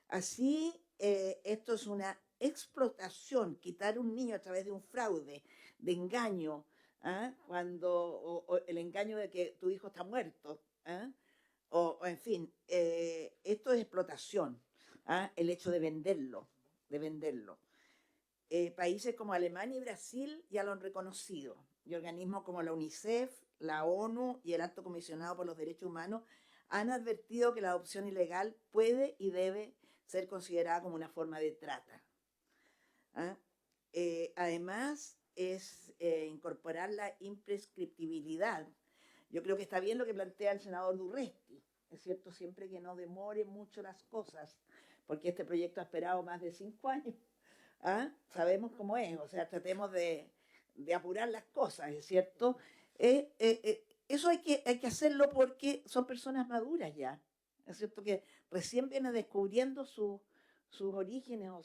Así, esto es una explotación, quitar un niño a través de un fraude, de engaño, o el engaño de que tu hijo está muerto, o en fin, esto es explotación, el hecho de venderlo. Países como Alemania y Brasil ya lo han reconocido, y organismos como la UNICEF, la ONU y el Alto Comisionado por los Derechos Humanos han advertido que la adopción ilegal puede y debe ser considerada como una forma de trata. Además, es incorporar la imprescriptibilidad. Yo creo que está bien lo que plantea el senador Durresti, es cierto, siempre que no demore mucho las cosas, porque este proyecto ha esperado más de 5 años. Sabemos cómo es, o sea, tratemos de apurar las cosas, ¿es cierto? Eso hay que hacerlo porque son personas maduras ya, es cierto, que recién vienen descubriendo sus orígenes o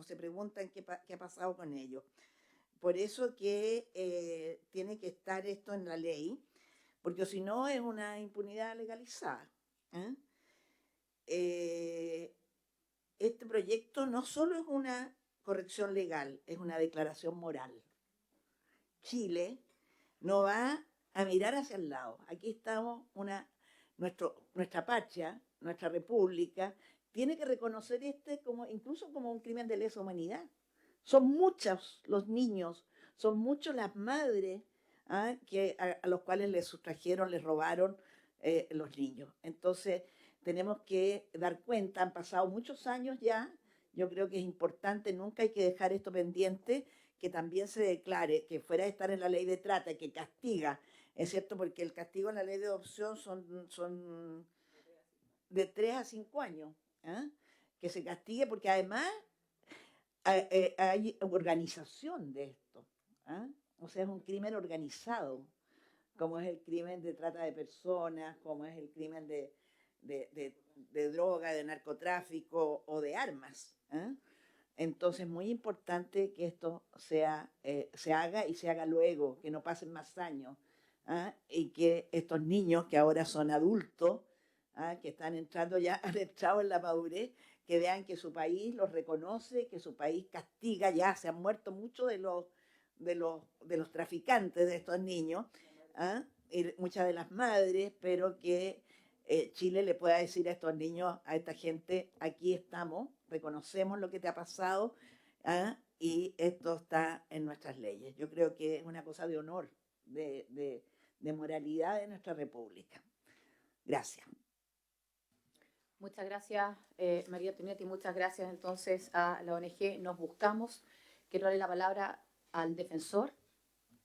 se preguntan qué ha pasado con ellos. Por eso que tiene que estar esto en la ley, porque si no es una impunidad legalizada. Este proyecto no solo es una corrección legal, es una declaración moral. Chile no va a mirar hacia el lado. Aquí estamos, nuestra patria, nuestra república, tiene que reconocer incluso como un crimen de lesa humanidad. Son muchos los niños, son muchas las madres a los cuales les sustrajeron, les robaron los niños. Entonces, tenemos que dar cuenta, han pasado muchos años ya, yo creo que es importante, nunca hay que dejar esto pendiente, que también se declare que fuera de estar en la ley de trata, que castiga, es cierto, porque el castigo en la ley de adopción son de 3 a 5 años, que se castigue, porque además hay organización de esto, o sea, es un crimen organizado, como es el crimen de trata de personas, como es el crimen de droga, de narcotráfico o de armas. Entonces, muy importante que esto se haga y se haga luego, que no pasen más años, y que estos niños que ahora son adultos, que están entrando ya, han entrado en la madurez, que vean que su país los reconoce, que su país castiga, ya se han muerto muchos de los traficantes de estos niños, y muchas de las madres, pero que Chile le pueda decir a estos niños, a esta gente, aquí estamos, reconocemos lo que te ha pasado, y esto está en nuestras leyes. Yo creo que es una cosa de honor, de moralidad de nuestra república. Gracias. Muchas gracias, María Antonieta, y muchas gracias entonces a la ONG Nos Buscamos. Quiero darle la palabra al defensor,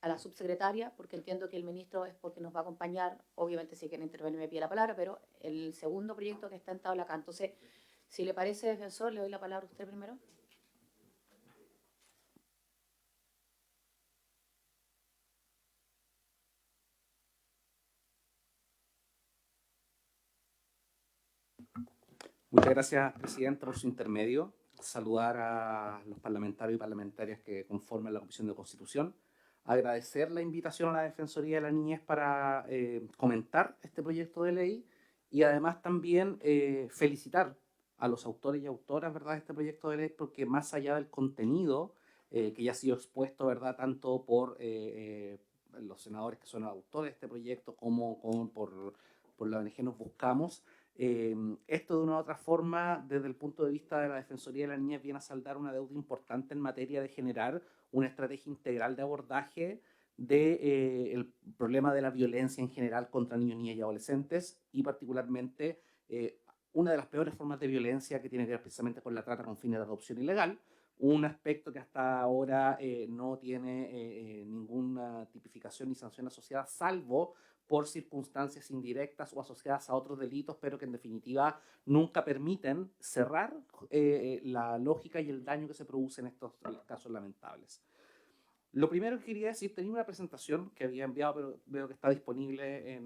a la subsecretaria, porque entiendo que el ministro es porque nos va a acompañar. Obviamente, si quiere intervenir, me pide la palabra, pero el segundo proyecto que está en tabla acá. Entonces, si le parece, defensor, le doy la palabra a usted primero. Muchas gracias, Presidenta, por su intermedio. Saludar a los parlamentarios y parlamentarias que conforman la Comisión de Constitución. Agradecer la invitación a la Defensoría de la Niñez para comentar este proyecto de ley y además también felicitar a los autores y autoras, ¿verdad?, de este proyecto de ley, porque más allá del contenido que ya ha sido expuesto, ¿verdad?, tanto por los senadores que son autores de este proyecto como por la ONG Nos Buscamos, esto de una u otra forma, desde el punto de vista de la Defensoría de la Niñez, viene a saldar una deuda importante en materia de generar una estrategia integral de abordaje del problema de la violencia en general contra niños, niñas y adolescentes, y particularmente una de las peores formas de violencia que tiene que ver precisamente con la trata con fines de adopción ilegal, un aspecto que hasta ahora no tiene ninguna tipificación ni sanción asociada, salvo por circunstancias indirectas o asociadas a otros delitos, pero que en definitiva nunca permiten cerrar la lógica y el daño que se produce en estos casos lamentables. Lo primero que quería decir, tenía una presentación que había enviado, pero veo que está disponible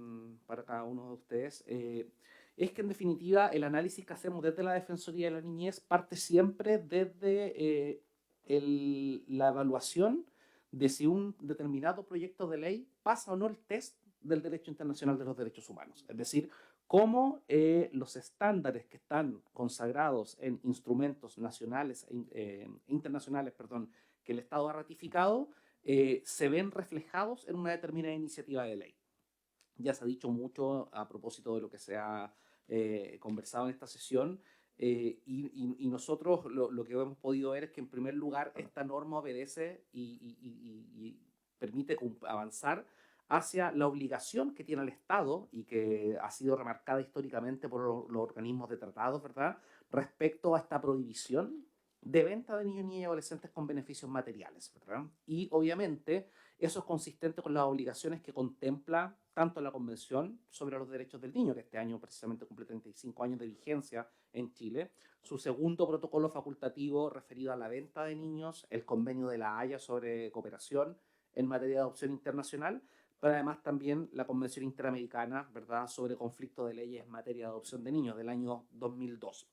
para cada uno de ustedes, es que en definitiva el análisis que hacemos desde la Defensoría de la Niñez parte siempre desde la evaluación de si un determinado proyecto de ley pasa o no el test del derecho internacional de los derechos humanos. Es decir, cómo los estándares que están consagrados en instrumentos nacionales internacionales, que el Estado ha ratificado, se ven reflejados en una determinada iniciativa de ley. Ya se ha dicho mucho a propósito de lo que se ha conversado en esta sesión, y nosotros lo que hemos podido ver es que en primer lugar esta norma obedece y permite avanzar hacia la obligación que tiene el Estado y que ha sido remarcada históricamente por los organismos de tratados, ¿verdad?, respecto a esta prohibición de venta de niños, niñas y adolescentes con beneficios materiales, ¿verdad? Y obviamente eso es consistente con las obligaciones que contempla tanto la Convención sobre los Derechos del Niño, que este año precisamente cumple 35 años de vigencia en Chile, su segundo protocolo facultativo referido a la venta de niños, el convenio de la Haya sobre cooperación en materia de adopción internacional, pero además también la Convención Interamericana, ¿verdad?, sobre conflicto de leyes en materia de adopción de niños del año 2002.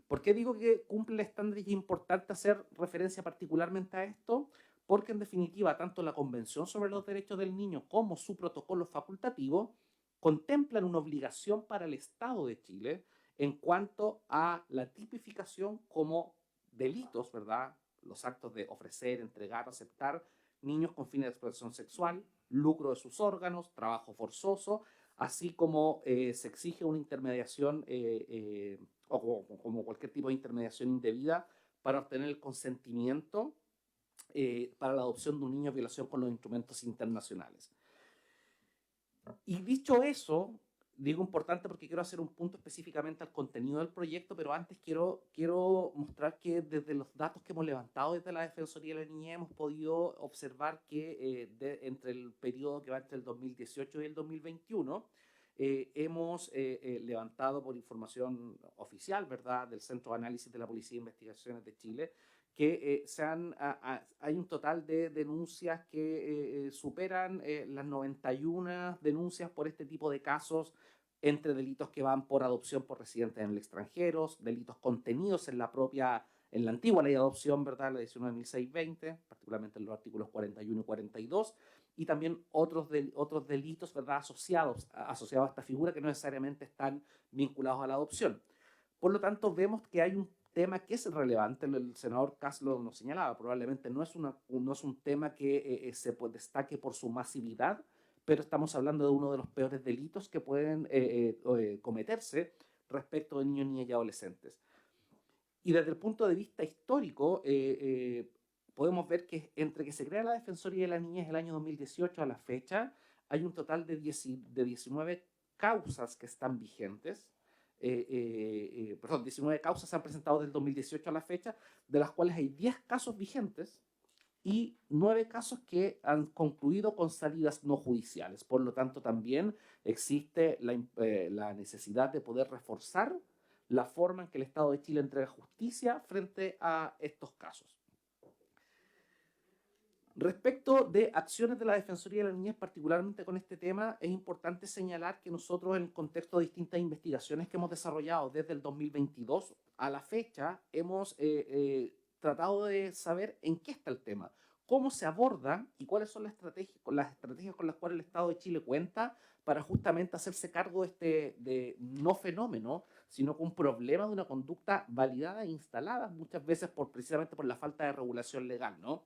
¿Por qué digo que cumple el estándar y es importante hacer referencia particularmente a esto? Porque en definitiva tanto la Convención sobre los Derechos del Niño como su protocolo facultativo contemplan una obligación para el Estado de Chile en cuanto a la tipificación como delitos, ¿verdad?, los actos de ofrecer, entregar, aceptar niños con fines de explotación sexual, lucro de sus órganos, trabajo forzoso, así como se exige una intermediación o como cualquier tipo de intermediación indebida para obtener el consentimiento para la adopción de un niño en violación con los instrumentos internacionales. Y dicho eso, digo importante porque quiero hacer un punto específicamente al contenido del proyecto, pero antes quiero mostrar que desde los datos que hemos levantado desde la Defensoría de la Niñez hemos podido observar que entre el periodo que va entre el 2018 y el 2021 hemos levantado por información oficial, ¿verdad?, del Centro de Análisis de la Policía e Investigaciones de Chile, que hay un total de denuncias que superan las 91 denuncias por este tipo de casos, entre delitos que van por adopción por residentes en el extranjero, delitos contenidos en la antigua ley de adopción, ¿verdad?, la 19.620, particularmente en los artículos 41 y 42, y también otros delitos, ¿verdad?, asociados a esta figura que no necesariamente están vinculados a la adopción. Por lo tanto, vemos que hay un tema que es relevante, el senador Caslo nos señalaba, probablemente no es un tema que se destaque por su masividad, pero estamos hablando de uno de los peores delitos que pueden cometerse respecto de niños, niñas y adolescentes. Y desde el punto de vista histórico, podemos ver que entre que se crea la Defensoría de la Niñez el año 2018 a la fecha, hay un total de 19 causas que están vigentes, 19 causas se han presentado desde el 2018 a la fecha, de las cuales hay 10 casos vigentes y 9 casos que han concluido con salidas no judiciales. Por lo tanto, también existe la necesidad de poder reforzar la forma en que el Estado de Chile entrega justicia frente a estos casos. Respecto de acciones de la Defensoría de la Niñez, particularmente con este tema, es importante señalar que nosotros, en el contexto de distintas investigaciones que hemos desarrollado desde el 2022 a la fecha, hemos tratado de saber en qué está el tema, cómo se aborda y cuáles son las estrategias con las cuales el Estado de Chile cuenta para justamente hacerse cargo de no fenómeno, sino con un problema de una conducta validada e instalada muchas veces precisamente por la falta de regulación legal, ¿no?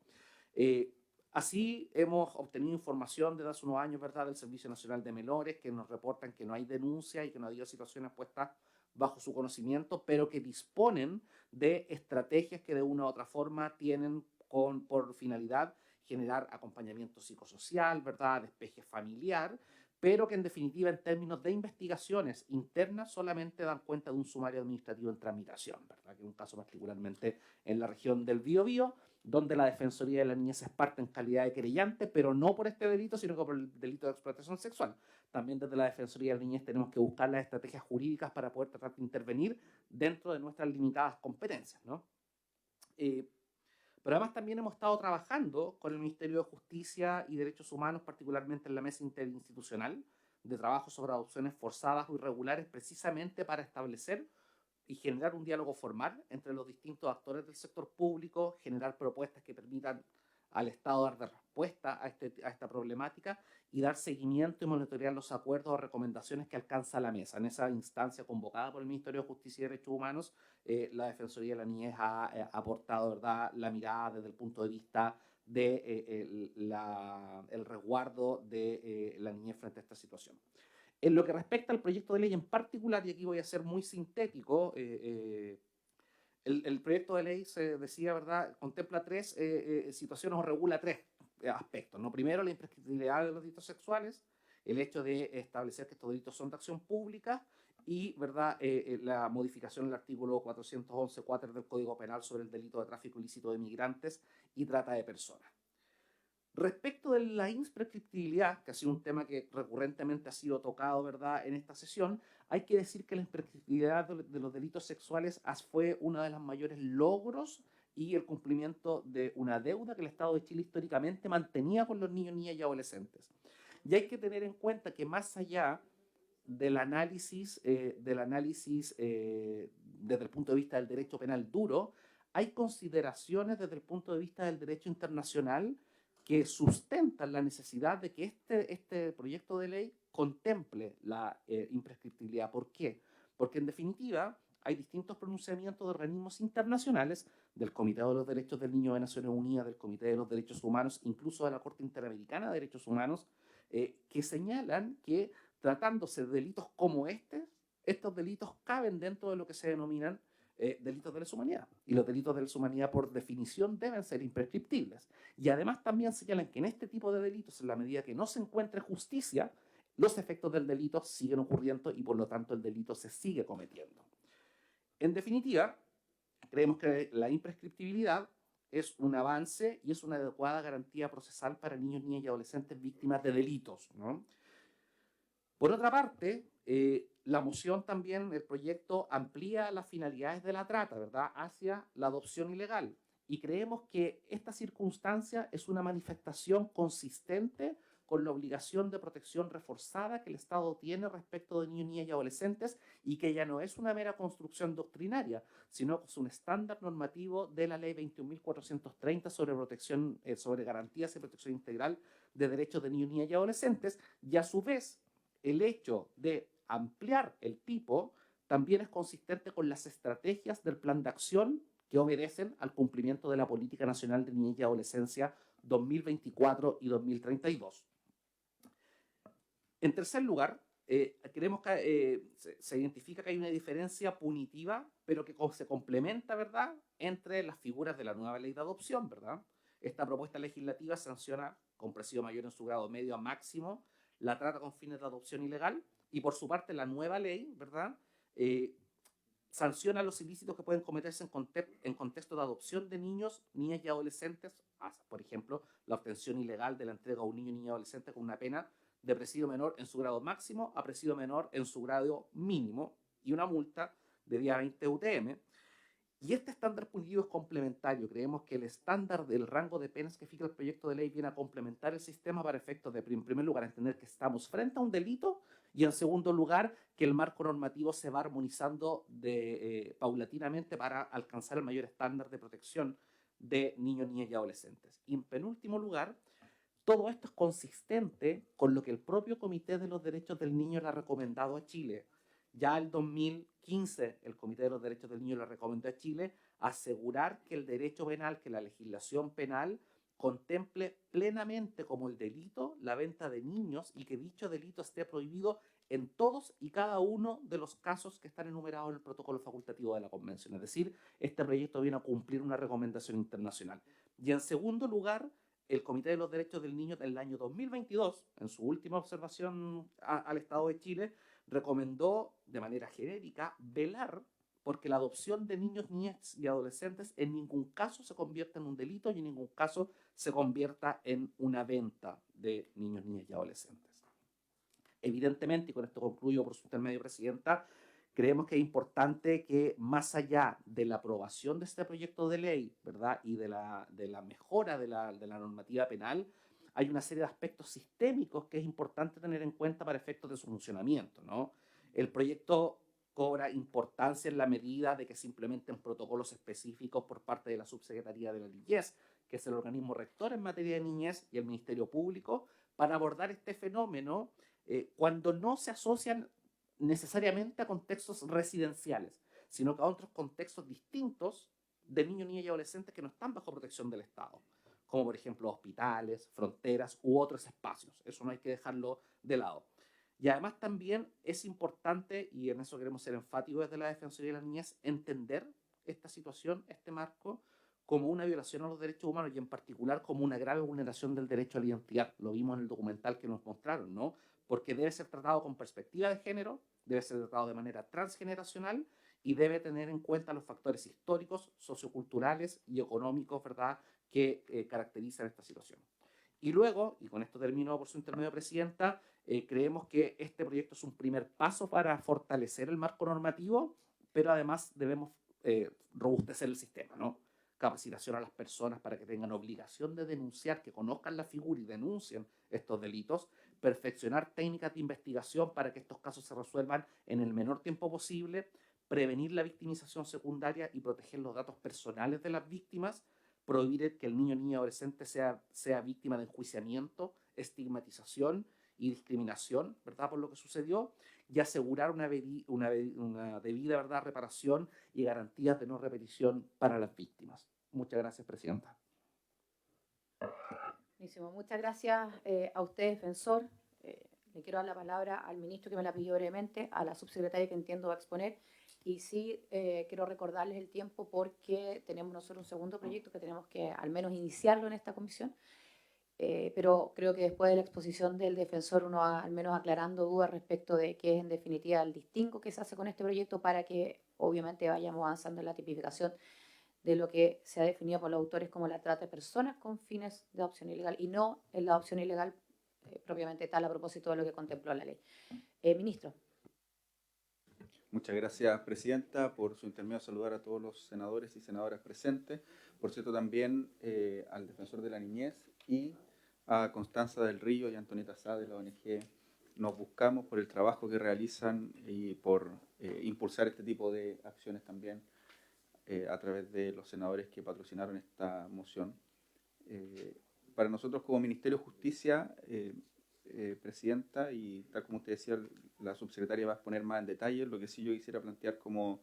Así hemos obtenido información desde hace unos años, ¿verdad?, del Servicio Nacional de Menores, que nos reportan que no hay denuncias y que no ha habido situaciones puestas bajo su conocimiento, pero que disponen de estrategias que de una u otra forma tienen por finalidad generar acompañamiento psicosocial, ¿verdad?, despeje familiar, pero que en definitiva en términos de investigaciones internas solamente dan cuenta de un sumario administrativo en tramitación, ¿verdad?, que es un caso particularmente en la región del Biobío, donde la Defensoría de la Niñez es parte en calidad de querellante, pero no por este delito, sino que por el delito de explotación sexual. También desde la Defensoría de la Niñez tenemos que buscar las estrategias jurídicas para poder tratar de intervenir dentro de nuestras limitadas competencias, ¿no? Pero además también hemos estado trabajando con el Ministerio de Justicia y Derechos Humanos, particularmente en la mesa interinstitucional de trabajo sobre adopciones forzadas o irregulares, precisamente para establecer y generar un diálogo formal entre los distintos actores del sector público, generar propuestas que permitan al Estado dar respuesta a esta problemática y dar seguimiento y monitorear los acuerdos o recomendaciones que alcanza la mesa. En esa instancia convocada por el Ministerio de Justicia y Derechos Humanos, la Defensoría de la Niñez ha aportado, ¿verdad?, la mirada desde el punto de vista de el resguardo de la niñez frente a esta situación. En lo que respecta al proyecto de ley en particular, y aquí voy a ser muy sintético, el proyecto de ley, se decía, ¿verdad?, contempla 3 situaciones o regula 3 aspectos, ¿no? Primero, la imprescriptibilidad de los delitos sexuales, el hecho de establecer que estos delitos son de acción pública y, ¿verdad?, la modificación del artículo 411.4 del Código Penal sobre el delito de tráfico ilícito de migrantes y trata de personas. Respecto de la imprescriptibilidad, que ha sido un tema que recurrentemente ha sido tocado, ¿verdad?, en esta sesión, hay que decir que la imprescriptibilidad de los delitos sexuales fue uno de los mayores logros y el cumplimiento de una deuda que el Estado de Chile históricamente mantenía con los niños, niñas y adolescentes. Y hay que tener en cuenta que más allá del análisis desde el punto de vista del derecho penal duro, hay consideraciones desde el punto de vista del derecho internacional que sustentan la necesidad de que este proyecto de ley contemple la imprescriptibilidad. ¿Por qué? Porque en definitiva hay distintos pronunciamientos de organismos internacionales, del Comité de los Derechos del Niño de Naciones Unidas, del Comité de los Derechos Humanos, incluso de la Corte Interamericana de Derechos Humanos, que señalan que tratándose de delitos como estos delitos caben dentro de lo que se denominan delitos de lesa humanidad. Y los delitos de lesa humanidad, por definición, deben ser imprescriptibles. Y además también señalan que en este tipo de delitos, en la medida que no se encuentre justicia, los efectos del delito siguen ocurriendo y por lo tanto el delito se sigue cometiendo. En definitiva, creemos que la imprescriptibilidad es un avance y es una adecuada garantía procesal para niños, niñas y adolescentes víctimas de delitos, ¿no? Por otra parte, la moción también, el proyecto, amplía las finalidades de la trata, ¿verdad?, hacia la adopción ilegal. Y creemos que esta circunstancia es una manifestación consistente con la obligación de protección reforzada que el Estado tiene respecto de niños, niñas y adolescentes y que ya no es una mera construcción doctrinaria, sino que es un estándar normativo de la Ley 21.430 sobre garantías y protección integral de derechos de niños, niñas y adolescentes, y a su vez el hecho de ampliar el tipo también es consistente con las estrategias del plan de acción que obedecen al cumplimiento de la Política Nacional de Niñez y Adolescencia 2024 y 2032. En tercer lugar, creemos que se identifica que hay una diferencia punitiva, pero que se complementa, ¿verdad?, entre las figuras de la nueva ley de adopción, ¿verdad? Esta propuesta legislativa sanciona con presidio mayor en su grado medio a máximo la trata con fines de adopción ilegal y por su parte la nueva ley, ¿verdad?, sanciona los ilícitos que pueden cometerse en contexto de adopción de niños, niñas y adolescentes, por ejemplo, la obtención ilegal de la entrega a un niño o niña adolescente con una pena de presidio menor en su grado máximo a presidio menor en su grado mínimo y una multa de día 20 UTM. Y este estándar punitivo es complementario. Creemos que el estándar del rango de penas que fija el proyecto de ley viene a complementar el sistema para efectos de, en primer lugar, entender que estamos frente a un delito y, en segundo lugar, que el marco normativo se va armonizando paulatinamente para alcanzar el mayor estándar de protección de niños, niñas y adolescentes. Y, en penúltimo lugar, todo esto es consistente con lo que el propio Comité de los Derechos del Niño le ha recomendado a Chile. Ya el 2015 el Comité de los Derechos del Niño le recomendó a Chile asegurar que el derecho penal, que la legislación penal contemple plenamente como el delito la venta de niños y que dicho delito esté prohibido en todos y cada uno de los casos que están enumerados en el protocolo facultativo de la Convención. Es decir, este proyecto viene a cumplir una recomendación internacional. Y en segundo lugar, el Comité de los Derechos del Niño en el año 2022, en su última observación al Estado de Chile, recomendó de manera genérica velar porque la adopción de niños, niñas y adolescentes en ningún caso se convierta en un delito y en ningún caso se convierta en una venta de niños, niñas y adolescentes. Evidentemente, y con esto concluyo por su intermedio, Presidenta, creemos que es importante que más allá de la aprobación de este proyecto de ley, ¿verdad?, y de la mejora de la normativa penal, hay una serie de aspectos sistémicos que es importante tener en cuenta para efectos de su funcionamiento, ¿no? El proyecto cobra importancia en la medida de que se implementen protocolos específicos por parte de la Subsecretaría de la Niñez, que es el organismo rector en materia de niñez, y el Ministerio Público, para abordar este fenómeno cuando no se asocian necesariamente a contextos residenciales, sino que a otros contextos distintos de niños, niñas y adolescentes que no están bajo protección del Estado, como por ejemplo hospitales, fronteras u otros espacios. Eso no hay que dejarlo de lado. Y además también es importante, y en eso queremos ser enfáticos desde la Defensoría de la Niñez, entender esta situación, este marco, como una violación a los derechos humanos y en particular como una grave vulneración del derecho a la identidad. Lo vimos en el documental que nos mostraron, ¿no? Porque debe ser tratado con perspectiva de género, debe ser tratado de manera transgeneracional y debe tener en cuenta los factores históricos, socioculturales y económicos, ¿verdad?, que caracterizan esta situación. Y luego, y con esto termino por su intermedio, Presidenta, creemos que este proyecto es un primer paso para fortalecer el marco normativo, pero además debemos robustecer el sistema, ¿no? Capacitación a las personas para que tengan obligación de denunciar, que conozcan la figura y denuncien estos delitos, perfeccionar técnicas de investigación para que estos casos se resuelvan en el menor tiempo posible, prevenir la victimización secundaria y proteger los datos personales de las víctimas, prohibir que el niño, niña o adolescente sea víctima de enjuiciamiento, estigmatización y discriminación, ¿verdad?, por lo que sucedió, y asegurar una debida, ¿verdad?, reparación y garantías de no repetición para las víctimas. Muchas gracias, Presidenta. Buenísimo. Muchas gracias a usted, defensor. Le quiero dar la palabra al ministro que me la pidió brevemente, a la subsecretaria que entiendo va a exponer. Y sí, quiero recordarles el tiempo porque tenemos nosotros un segundo proyecto que tenemos que al menos iniciarlo en esta comisión. Pero creo que después de la exposición del defensor uno va al menos aclarando dudas respecto de qué es en definitiva el distingo que se hace con este proyecto para que obviamente vayamos avanzando en la tipificación de lo que se ha definido por los autores como la trata de personas con fines de adopción ilegal y no en la adopción ilegal propiamente tal a propósito de lo que contempló la ley. Ministro. Muchas gracias, Presidenta. Por su intermedio, saludar a todos los senadores y senadoras presentes. Por cierto, también al Defensor de la Niñez y a Constanza del Río y a Antonieta Sá de la ONG Nos Buscamos por el trabajo que realizan y por impulsar este tipo de acciones también a través de los senadores que patrocinaron esta moción. Para nosotros como Ministerio de Justicia, Presidenta, y tal como usted decía, la subsecretaria va a exponer más en detalle, lo que sí yo quisiera plantear como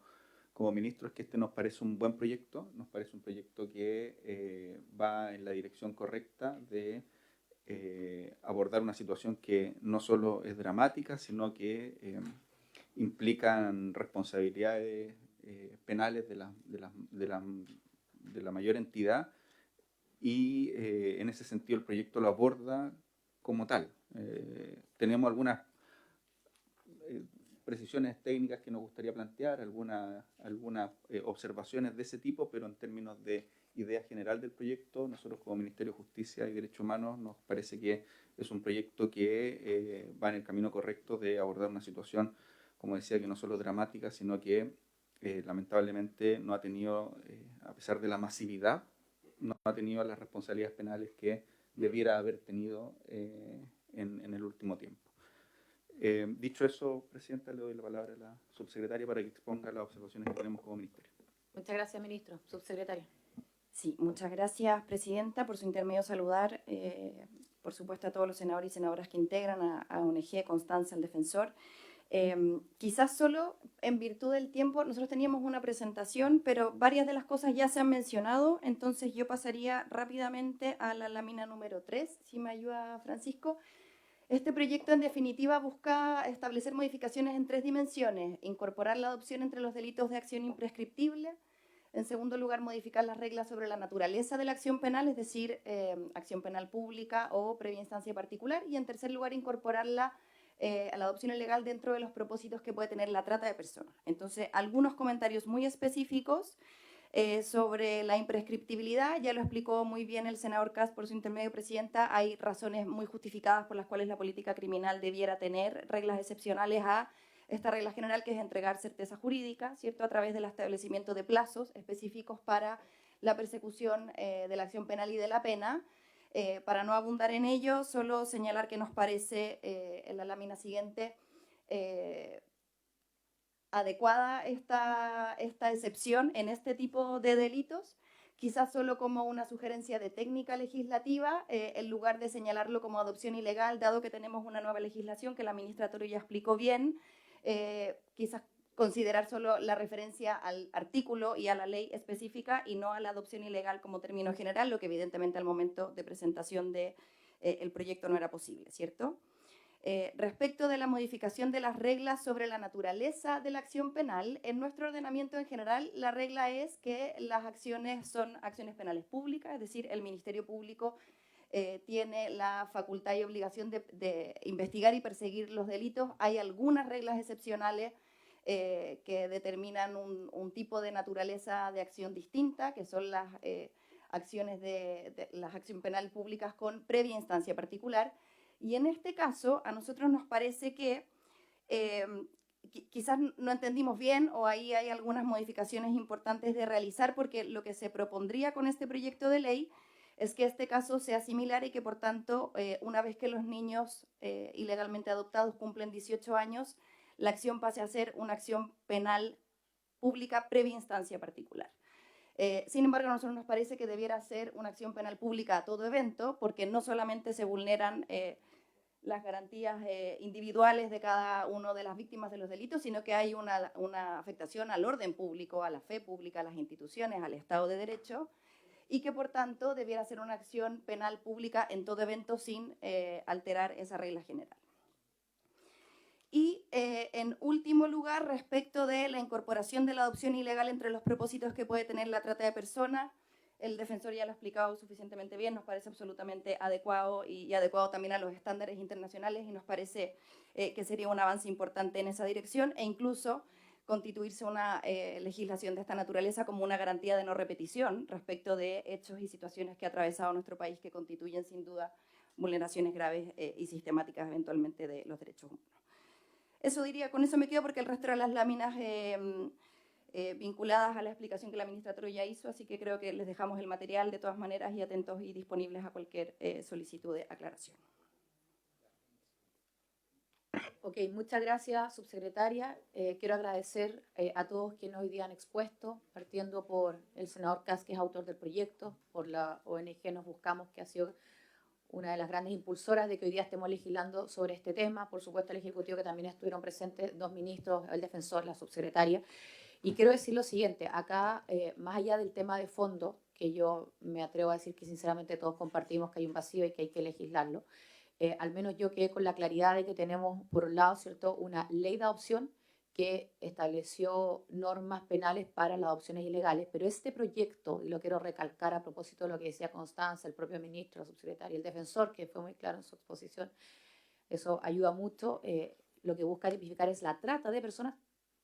ministro es que este nos parece un buen proyecto, nos parece un proyecto que va en la dirección correcta de abordar una situación que no solo es dramática, sino que implican responsabilidades penales de la mayor entidad y en ese sentido el proyecto lo aborda como tal. Tenemos algunas precisiones técnicas que nos gustaría plantear, algunas observaciones de ese tipo, pero en términos de idea general del proyecto, nosotros como Ministerio de Justicia y Derechos Humanos nos parece que es un proyecto que va en el camino correcto de abordar una situación, como decía, que no solo dramática, sino que lamentablemente no ha tenido, a pesar de la masividad, no ha tenido las responsabilidades penales que debiera haber tenido en el último tiempo. Dicho eso, Presidenta, le doy la palabra a la subsecretaria para que exponga las observaciones que tenemos como Ministerio. Muchas gracias, ministro. Subsecretaria. Sí, muchas gracias, Presidenta. Por su intermedio saludar, por supuesto, a todos los senadores y senadoras que integran, a ONG, Constanza, el defensor. Quizás solo en virtud del tiempo, nosotros teníamos una presentación, pero varias de las cosas ya se han mencionado, entonces yo pasaría rápidamente a la lámina número 3, si me ayuda Francisco. Este proyecto, en definitiva, busca establecer modificaciones en 3 dimensiones: incorporar la adopción entre los delitos de acción imprescriptible; en segundo lugar, modificar las reglas sobre la naturaleza de la acción penal, es decir, acción penal pública o previa instancia particular; y en tercer lugar, incorporarla a la adopción ilegal dentro de los propósitos que puede tener la trata de personas. Entonces, algunos comentarios muy específicos sobre la imprescriptibilidad, ya lo explicó muy bien el senador Kass por su intermedio, Presidenta. Hay razones muy justificadas por las cuales la política criminal debiera tener reglas excepcionales a esta regla general, que es entregar certeza jurídica, ¿cierto?, a través del establecimiento de plazos específicos para la persecución de la acción penal y de la pena. Para no abundar en ello, solo señalar que nos parece en la lámina siguiente adecuada esta excepción en este tipo de delitos, quizás solo como una sugerencia de técnica legislativa, en lugar de señalarlo como adopción ilegal, dado que tenemos una nueva legislación que la ministra Toro ya explicó bien. Quizás considerar solo la referencia al artículo y a la ley específica y no a la adopción ilegal como término general, lo que evidentemente al momento de presentación del proyecto no era posible, ¿cierto? Respecto de la modificación de las reglas sobre la naturaleza de la acción penal, en nuestro ordenamiento en general la regla es que las acciones son acciones penales públicas, es decir, el Ministerio Público tiene la facultad y obligación de investigar y perseguir los delitos. Hay algunas reglas excepcionales que determinan un tipo de naturaleza de acción distinta, que son las acciones las acciones penales públicas con previa instancia particular. Y en este caso, a nosotros nos parece que quizás no entendimos bien, o ahí hay algunas modificaciones importantes de realizar, porque lo que se propondría con este proyecto de ley es que este caso sea similar y que, por tanto, una vez que los niños ilegalmente adoptados cumplen 18 años, la acción pase a ser una acción penal pública previa instancia particular. Sin embargo, a nosotros nos parece que debiera ser una acción penal pública a todo evento, porque no solamente se vulneran las garantías individuales de cada una de las víctimas de los delitos, sino que hay una afectación al orden público, a la fe pública, a las instituciones, al Estado de Derecho, y que por tanto debiera ser una acción penal pública en todo evento sin alterar esa regla general. Y en último lugar, respecto de la incorporación de la adopción ilegal entre los propósitos que puede tener la trata de personas, el defensor ya lo ha explicado suficientemente bien, nos parece absolutamente adecuado y adecuado también a los estándares internacionales, y nos parece que sería un avance importante en esa dirección, e incluso constituirse una legislación de esta naturaleza como una garantía de no repetición respecto de hechos y situaciones que ha atravesado nuestro país, que constituyen sin duda vulneraciones graves y sistemáticas eventualmente de los derechos humanos. Eso diría, con eso me quedo, porque el resto de las láminas vinculadas a la explicación que la ministra Toro ya hizo, así que creo que les dejamos el material de todas maneras y atentos y disponibles a cualquier solicitud de aclaración. Ok, muchas gracias, subsecretaria. Quiero agradecer a todos quienes hoy día han expuesto, partiendo por el senador Kass, que es autor del proyecto, por la ONG Nos Buscamos, que ha sido una de las grandes impulsoras de que hoy día estemos legislando sobre este tema, por supuesto el Ejecutivo, que también estuvieron presentes, 2 ministros, el defensor, la subsecretaria. Y quiero decir lo siguiente, acá, más allá del tema de fondo, que yo me atrevo a decir que sinceramente todos compartimos que hay un vacío y que hay que legislarlo, al menos yo quedé con la claridad de que tenemos, por un lado, ¿cierto?, una ley de adopción que estableció normas penales para las adopciones ilegales, pero este proyecto, y lo quiero recalcar a propósito de lo que decía Constanza, el propio ministro, la subsecretaria, el defensor, que fue muy claro en su exposición, eso ayuda mucho. lo que busca tipificar es la trata de personas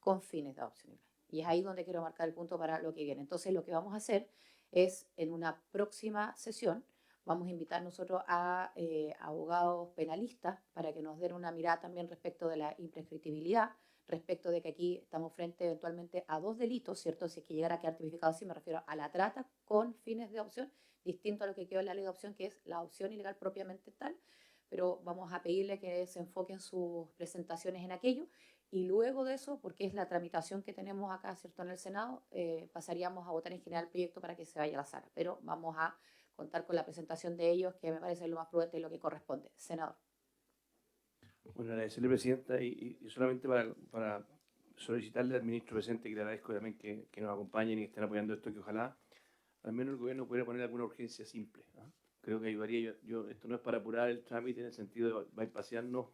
con fines de adopción. Y es ahí donde quiero marcar el punto para lo que viene. Entonces, lo que vamos a hacer es, en una próxima sesión, vamos a invitar nosotros a abogados penalistas para que nos den una mirada también respecto de la imprescriptibilidad, respecto de que aquí estamos frente eventualmente a 2 delitos, ¿cierto? Si es que llegara a quedar tipificado así, me refiero a la trata con fines de adopción, distinto a lo que quedó en la ley de adopción, que es la adopción ilegal propiamente tal, pero vamos a pedirle que se enfoquen sus presentaciones en aquello, y luego de eso, porque es la tramitación que tenemos acá, ¿cierto?, en el Senado, pasaríamos a votar en general el proyecto para que se vaya a la sala, pero vamos a contar con la presentación de ellos, que me parece lo más prudente y lo que corresponde. Senador. Bueno, agradecerle, Presidenta, y solamente para solicitarle al ministro presente, que le agradezco también que nos acompañen y que estén apoyando esto, que ojalá al menos el gobierno pudiera poner alguna urgencia simple, ¿no? Creo que ayudaría. Esto no es para apurar el trámite en el sentido de bypasearnos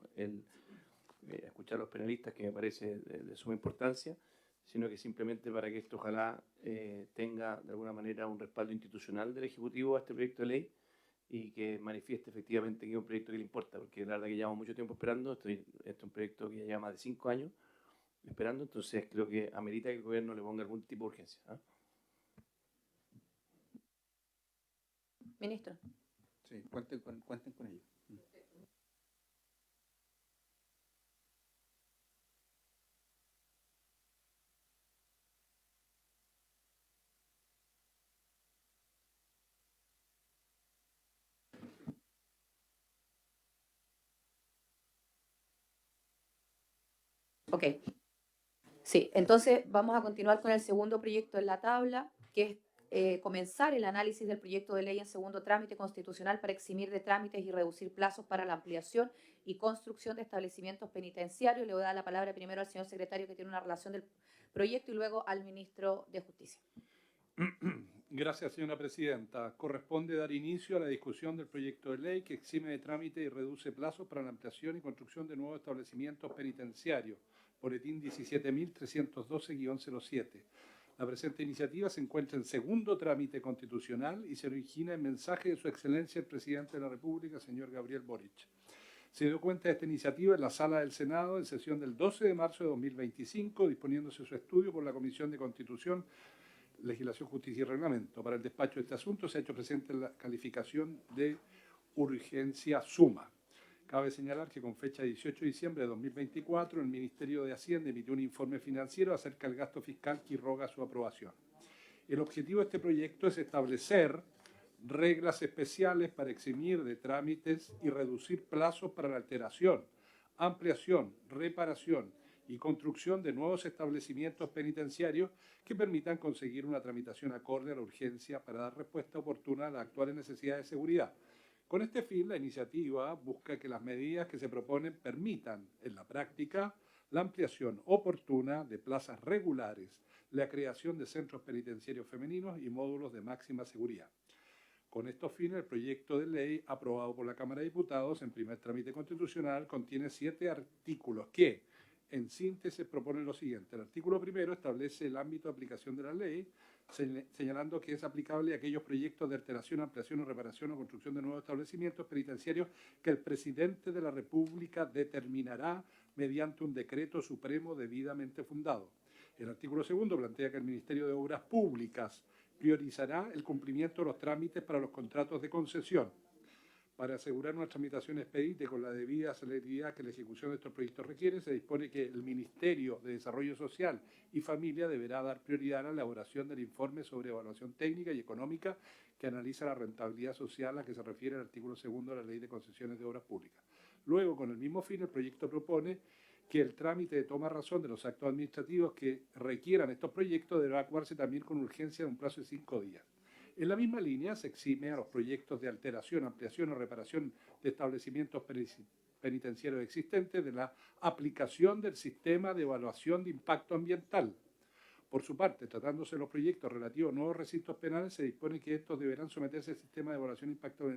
escuchar a los penalistas, que me parece de suma importancia, sino que simplemente para que esto ojalá tenga de alguna manera un respaldo institucional del Ejecutivo a este proyecto de ley y que manifieste efectivamente que es un proyecto que le importa, porque la verdad que llevamos mucho tiempo esperando. Este es un proyecto que ya lleva más de 5 años esperando, entonces creo que amerita que el gobierno le ponga algún tipo de urgencia, ¿eh? Ministro. Sí, cuenten con ello. Ok. Sí, entonces vamos a continuar con el segundo proyecto en la tabla, que es comenzar el análisis del proyecto de ley en segundo trámite constitucional para eximir de trámites y reducir plazos para la ampliación y construcción de establecimientos penitenciarios. Le voy a dar la palabra primero al señor secretario, que tiene una relación del proyecto, y luego al ministro de Justicia. Gracias, señora presidenta. Corresponde dar inicio a la discusión del proyecto de ley que exime de trámite y reduce plazos para la ampliación y construcción de nuevos establecimientos penitenciarios, boletín 17.312-07. La presente iniciativa se encuentra en segundo trámite constitucional y se origina en mensaje de Su Excelencia el Presidente de la República, señor Gabriel Boric. Se dio cuenta de esta iniciativa en la Sala del Senado en sesión del 12 de marzo de 2025, disponiéndose su estudio por la Comisión de Constitución, Legislación, Justicia y Reglamento. Para el despacho de este asunto se ha hecho presente la calificación de urgencia suma. Cabe señalar que con fecha 18 de diciembre de 2024, el Ministerio de Hacienda emitió un informe financiero acerca del gasto fiscal que irroga su aprobación. El objetivo de este proyecto es establecer reglas especiales para eximir de trámites y reducir plazos para la alteración, ampliación, reparación y construcción de nuevos establecimientos penitenciarios que permitan conseguir una tramitación acorde a la urgencia para dar respuesta oportuna a las actuales necesidades de seguridad. Con este fin, la iniciativa busca que las medidas que se proponen permitan, en la práctica, la ampliación oportuna de plazas regulares, la creación de centros penitenciarios femeninos y módulos de máxima seguridad. Con estos fines, el proyecto de ley aprobado por la Cámara de Diputados en primer trámite constitucional contiene 7 artículos que, en síntesis, proponen lo siguiente. El artículo primero establece el ámbito de aplicación de la ley, señalando que es aplicable a aquellos proyectos de alteración, ampliación o reparación o construcción de nuevos establecimientos penitenciarios que el Presidente de la República determinará mediante un decreto supremo debidamente fundado. El artículo segundo plantea que el Ministerio de Obras Públicas priorizará el cumplimiento de los trámites para los contratos de concesión. Para asegurar una tramitación expedita y con la debida celeridad que la ejecución de estos proyectos requiere, se dispone que el Ministerio de Desarrollo Social y Familia deberá dar prioridad a la elaboración del informe sobre evaluación técnica y económica que analiza la rentabilidad social a que se refiere el artículo segundo de la Ley de Concesiones de Obras Públicas. Luego, con el mismo fin, el proyecto propone que el trámite de toma razón de los actos administrativos que requieran estos proyectos deberá actuarse también con urgencia en un plazo de 5 días. En la misma línea, se exime a los proyectos de alteración, ampliación o reparación de establecimientos penitenciarios existentes de la aplicación del sistema de evaluación de impacto ambiental. Por su parte, tratándose de los proyectos relativos a nuevos recintos penales, se dispone que estos deberán someterse al sistema de evaluación de impacto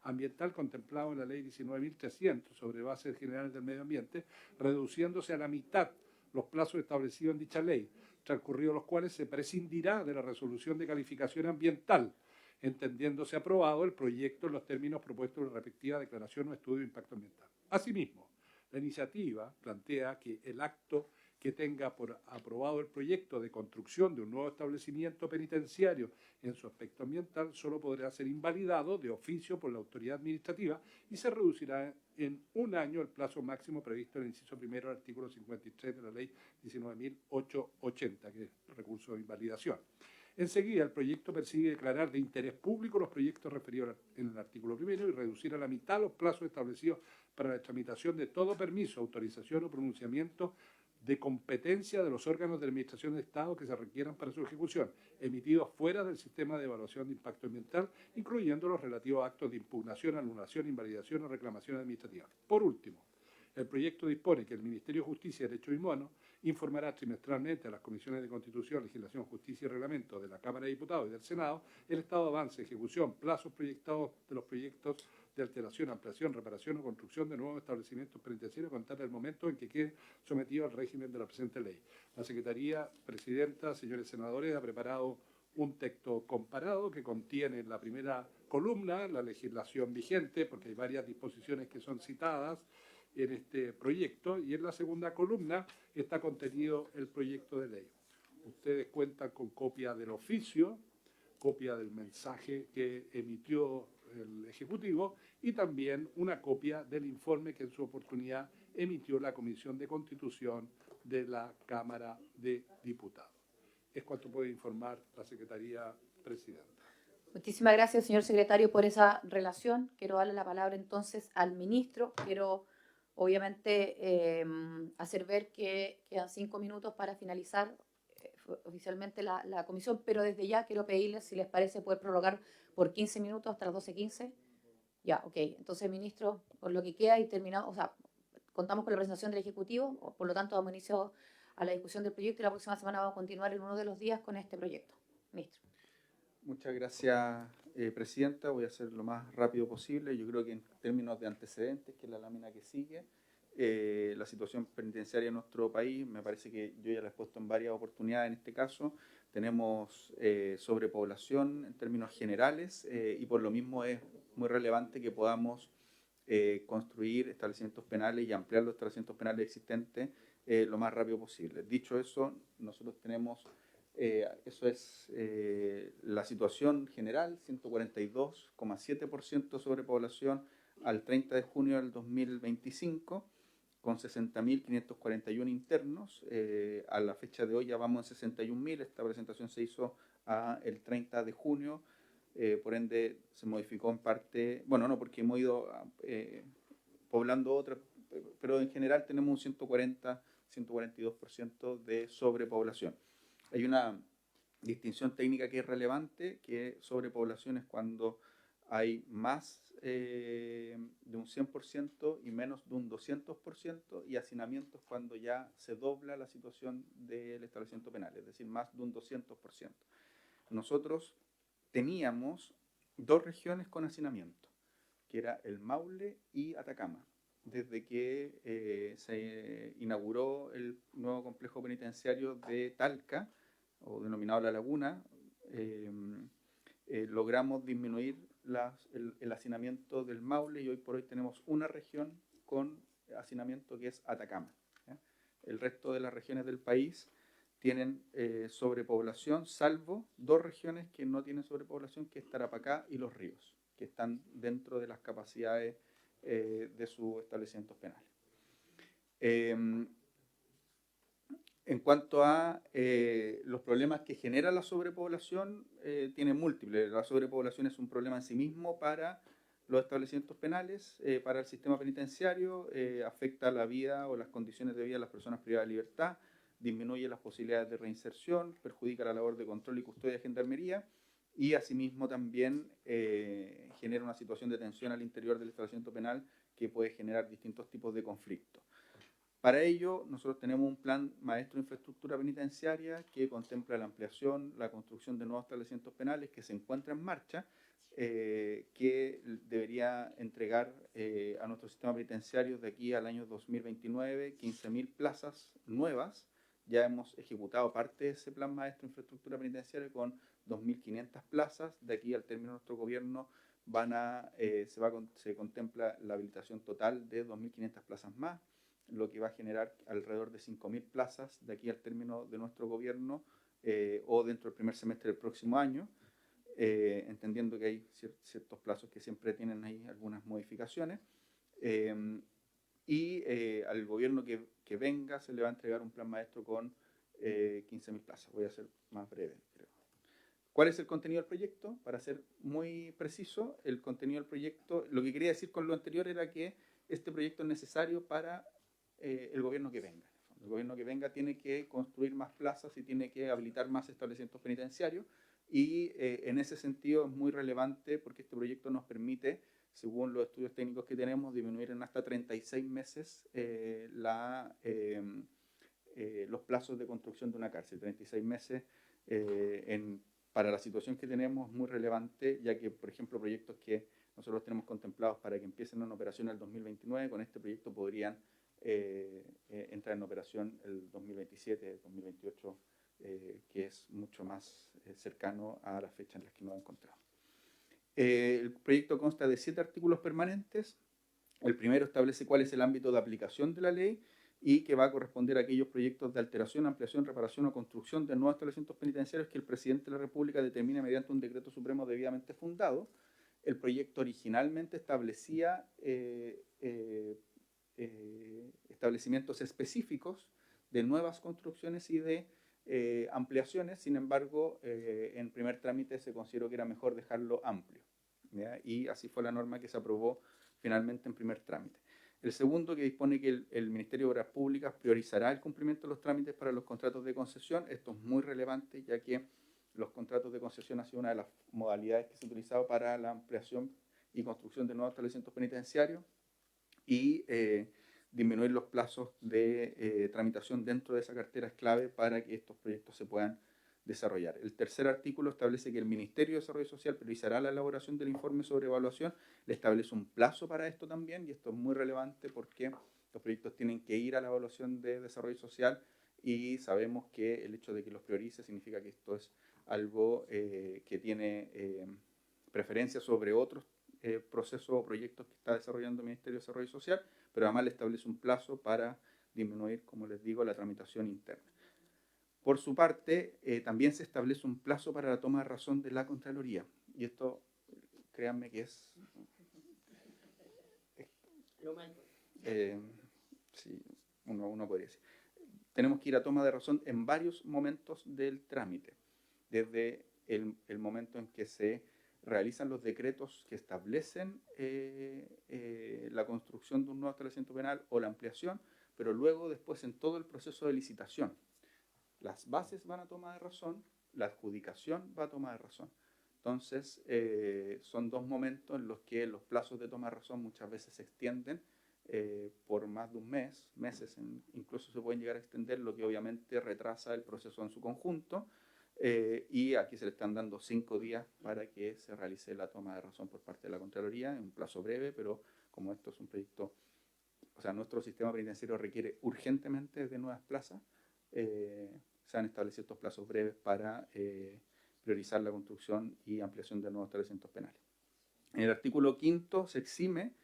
ambiental contemplado en la Ley 19.300 sobre bases generales del medio ambiente, reduciéndose a la mitad los plazos establecidos en dicha ley, transcurridos los cuales se prescindirá de la resolución de calificación ambiental, entendiéndose aprobado el proyecto en los términos propuestos en la respectiva declaración o estudio de impacto ambiental. Asimismo, La iniciativa plantea que el acto que tenga por aprobado el proyecto de construcción de un nuevo establecimiento penitenciario en su aspecto ambiental solo podrá ser invalidado de oficio por la autoridad administrativa y se reducirá en un año el plazo máximo previsto en el inciso primero del artículo 53 de la ley 19.880, que es el recurso de invalidación. Enseguida, el proyecto persigue declarar de interés público los proyectos referidos en el artículo primero y reducir a la mitad los plazos establecidos para la tramitación de todo permiso, autorización o pronunciamiento de competencia de los órganos de administración de Estado que se requieran para su ejecución, emitidos fuera del sistema de evaluación de impacto ambiental, incluyendo los relativos actos de impugnación, anulación, invalidación o reclamación administrativa. Por último, el proyecto dispone que el Ministerio de Justicia, Derechos Humanos informará trimestralmente a las comisiones de Constitución, Legislación, Justicia y Reglamento de la Cámara de Diputados y del Senado el estado de avance, ejecución, plazos proyectados de los proyectos de alteración, ampliación, reparación o construcción de nuevos establecimientos penitenciarios a contar del momento en que quede sometido al régimen de la presente ley. La Secretaría Presidenta, señores senadores, ha preparado un texto comparado que contiene en la primera columna la legislación vigente, porque hay varias disposiciones que son citadas en este proyecto, y en la segunda columna está contenido el proyecto de ley. Ustedes cuentan con copia del oficio, copia del mensaje que emitió el Ejecutivo y también una copia del informe que en su oportunidad emitió la Comisión de Constitución de la Cámara de Diputados. Es cuanto puede informar la Secretaría Presidenta. Muchísimas gracias, señor secretario, por esa relación. Quiero darle la palabra entonces al ministro. Quiero, obviamente, hacer ver que quedan 5 minutos para finalizar oficialmente la comisión, pero desde ya quiero pedirles, si les parece, poder prorrogar por 15 minutos hasta las 12:15. Ya, ok. Entonces, ministro, por lo que queda y terminamos, o sea, contamos con la presentación del Ejecutivo, por lo tanto, damos inicio a la discusión del proyecto y la próxima semana vamos a continuar en uno de los días con este proyecto. Ministro. Muchas gracias, Presidenta. Voy a hacer lo más rápido posible. Yo creo que en términos de antecedentes, que es la lámina que sigue, la situación penitenciaria en nuestro país, me parece que yo ya la he puesto en varias oportunidades en este caso. Tenemos sobrepoblación en términos generales y por lo mismo es muy relevante que podamos construir establecimientos penales y ampliar los establecimientos penales existentes lo más rápido posible. Dicho eso, nosotros tenemos, eso es la situación general, 142,7% sobrepoblación al 30 de junio del 2025, con 60.541 internos. A la fecha de hoy ya vamos en 61.000. Esta presentación se hizo el 30 de junio, por ende se modificó en parte, bueno, no, porque hemos ido poblando otras, pero en general tenemos un 142% de sobrepoblación. Hay una distinción técnica que es relevante, que sobrepoblación es cuando hay más de un 100% y menos de un 200%, y hacinamiento es cuando ya se dobla la situación del establecimiento penal, es decir, más de un 200%. Nosotros teníamos 2 regiones con hacinamiento, que era el Maule y Atacama. Desde que se inauguró el nuevo complejo penitenciario de Talca, o denominado La Laguna, logramos disminuir el hacinamiento del Maule y hoy por hoy tenemos una región con hacinamiento que es Atacama, ¿ya? El resto de las regiones del país tienen sobrepoblación, salvo 2 regiones que no tienen sobrepoblación, que es Tarapacá y Los Ríos, que están dentro de las capacidades de sus establecimientos penales. En cuanto a los problemas que genera la sobrepoblación, tiene múltiples. La sobrepoblación es un problema en sí mismo para los establecimientos penales, para el sistema penitenciario, afecta la vida o las condiciones de vida de las personas privadas de libertad, disminuye las posibilidades de reinserción, perjudica la labor de control y custodia de gendarmería y asimismo también genera una situación de tensión al interior del establecimiento penal que puede generar distintos tipos de conflictos. Para ello, nosotros tenemos un plan maestro de infraestructura penitenciaria que contempla la ampliación, la construcción de nuevos establecimientos penales que se encuentra en marcha, que debería entregar a nuestro sistema penitenciario de aquí al año 2029 15.000 plazas nuevas. Ya hemos ejecutado parte de ese plan maestro de infraestructura penitenciaria con 2.500 plazas. De aquí al término de nuestro gobierno se contempla la habilitación total de 2.500 plazas más, lo que va a generar alrededor de 5.000 plazas de aquí al término de nuestro gobierno o dentro del primer semestre del próximo año, entendiendo que hay ciertos plazos que siempre tienen ahí algunas modificaciones. Al gobierno que venga se le va a entregar un plan maestro con 15.000 plazas. Voy a ser más breve, creo. ¿Cuál es el contenido del proyecto? Para ser muy preciso, el contenido del proyecto, lo que quería decir con lo anterior era que este proyecto es necesario para el gobierno que venga. El gobierno que venga tiene que construir más plazas y tiene que habilitar más establecimientos penitenciarios, y en ese sentido es muy relevante porque este proyecto nos permite, según los estudios técnicos que tenemos, disminuir en hasta 36 meses los plazos de construcción de una cárcel. 36 meses para la situación que tenemos es muy relevante, ya que, por ejemplo, proyectos que nosotros tenemos contemplados para que empiecen en operación el 2029, con este proyecto podrían entrar en operación el 2027, 2028, que es mucho más cercano a la fecha en la que nos encontramos. El proyecto consta de 7 artículos permanentes. El primero establece cuál es el ámbito de aplicación de la ley y que va a corresponder a aquellos proyectos de alteración, ampliación, reparación o construcción de nuevos establecimientos penitenciarios que el presidente de la República determine mediante un decreto supremo debidamente fundado. El proyecto originalmente establecía establecimientos específicos de nuevas construcciones y de ampliaciones. Sin embargo, en primer trámite se consideró que era mejor dejarlo amplio, ¿ya? Y así fue la norma que se aprobó finalmente en primer trámite. El segundo, que dispone que el Ministerio de Obras Públicas priorizará el cumplimiento de los trámites para los contratos de concesión. Esto es muy relevante, ya que los contratos de concesión ha sido una de las modalidades que se ha utilizado para la ampliación y construcción de nuevos establecimientos penitenciarios, y disminuir los plazos de tramitación dentro de esa cartera es clave para que estos proyectos se puedan desarrollar. El tercer artículo establece que el Ministerio de Desarrollo Social priorizará la elaboración del informe sobre evaluación. Le establece un plazo para esto también, y esto es muy relevante porque los proyectos tienen que ir a la evaluación de desarrollo social, y sabemos que el hecho de que los priorice significa que esto es algo que tiene preferencia sobre otros procesos o proyectos que está desarrollando el Ministerio de Desarrollo Social, pero además le establece un plazo para disminuir, como les digo, la tramitación interna. Por su parte, también se establece un plazo para la toma de razón de la Contraloría, y esto, créanme que es... sí, uno podría decir. Tenemos que ir a toma de razón en varios momentos del trámite, desde el momento en que se realizan los decretos que establecen la construcción de un nuevo establecimiento penal o la ampliación, pero luego después en todo el proceso de licitación. Las bases van a toma de razón, la adjudicación va a toma de razón. Entonces, son dos momentos en los que los plazos de toma de razón muchas veces se extienden por más de un mes, meses, incluso se pueden llegar a extender, lo que obviamente retrasa el proceso en su conjunto. Y aquí se le están dando 5 días para que se realice la toma de razón por parte de la Contraloría, en un plazo breve, pero como esto es un proyecto, o sea, nuestro sistema penitenciario requiere urgentemente de nuevas plazas, se han establecido estos plazos breves para priorizar la construcción y ampliación de nuevos establecimientos penales. En el artículo 5 se exime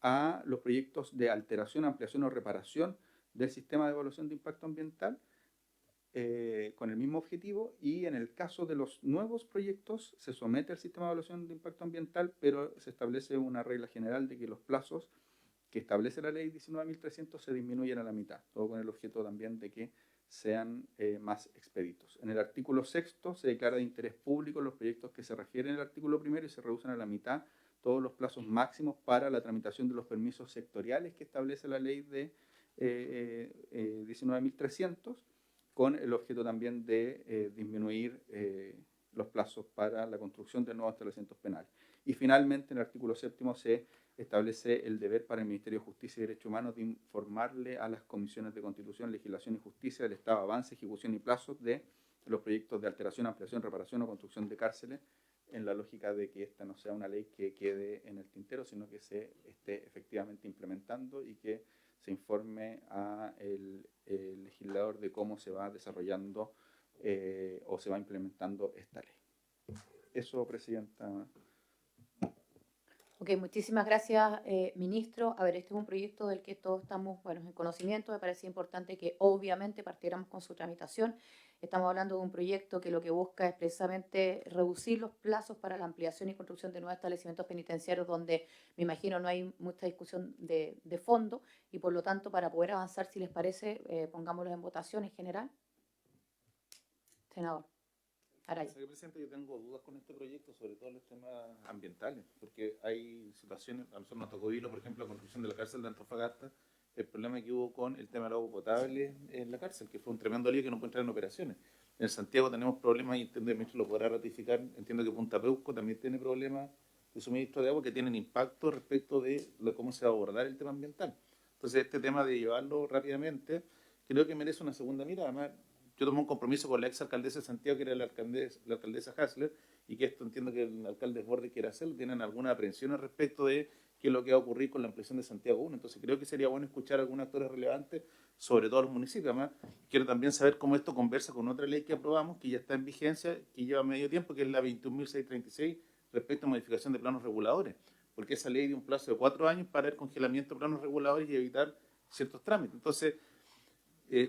a los proyectos de alteración, ampliación o reparación del sistema de evaluación de impacto ambiental, con el mismo objetivo, y en el caso de los nuevos proyectos se somete al sistema de evaluación de impacto ambiental, pero se establece una regla general de que los plazos que establece la ley 19.300 se disminuyen a la mitad, todo con el objeto también de que sean más expeditos. En el artículo 6 se declara de interés público los proyectos que se refieren al artículo 1 y se reducen a la mitad todos los plazos máximos para la tramitación de los permisos sectoriales que establece la ley de 19.300, con el objeto también de disminuir los plazos para la construcción de nuevos establecimientos penales. Y finalmente, en el artículo 7 se establece el deber para el Ministerio de Justicia y Derechos Humanos de informarle a las comisiones de Constitución, Legislación y Justicia del estado de avance, ejecución y plazos de los proyectos de alteración, ampliación, reparación o construcción de cárceles, en la lógica de que esta no sea una ley que quede en el tintero, sino que se esté efectivamente implementando y que se informe al legislador de cómo se va desarrollando o se va implementando esta ley. Eso, Presidenta, Ok, muchísimas gracias, ministro. A ver, este es un proyecto del que todos estamos, bueno, en conocimiento. Me parece importante que obviamente partiéramos con su tramitación. Estamos hablando de un proyecto que lo que busca es precisamente reducir los plazos para la ampliación y construcción de nuevos establecimientos penitenciarios donde me imagino no hay mucha discusión de fondo y por lo tanto para poder avanzar, si les parece, pongámoslos en votación en general. Senador Araya. Señor presidente, yo tengo dudas con este proyecto, sobre todo en los temas ambientales, porque hay situaciones, a nosotros nos tocó vivirlo, por ejemplo, la construcción de la cárcel de Antofagasta, el problema que hubo con el tema del agua potable en la cárcel, que fue un tremendo lío que no puede entrar en operaciones. En Santiago tenemos problemas, y entiendo que el ministro lo podrá ratificar, entiendo que Punta Peuco también tiene problemas de suministro de agua que tienen impacto respecto de cómo se va a abordar el tema ambiental. Entonces, este tema de llevarlo rápidamente, creo que merece una segunda mirada. Además, yo tomé un compromiso con la ex alcaldesa de Santiago, que era la alcaldesa Hasler, y que esto entiendo que el alcalde Desbordes quiere hacerlo. Tienen algunas aprensiones respecto de qué es lo que va a ocurrir con la ampliación de Santiago 1. Entonces creo que sería bueno escuchar a algunos actores relevantes, sobre todo a los municipios. Además, quiero también saber cómo esto conversa con otra ley que aprobamos, que ya está en vigencia, que lleva medio tiempo, que es la 21.636, respecto a modificación de planos reguladores. Porque esa ley dio un plazo de 4 años para el congelamiento de planos reguladores y evitar ciertos trámites. Entonces,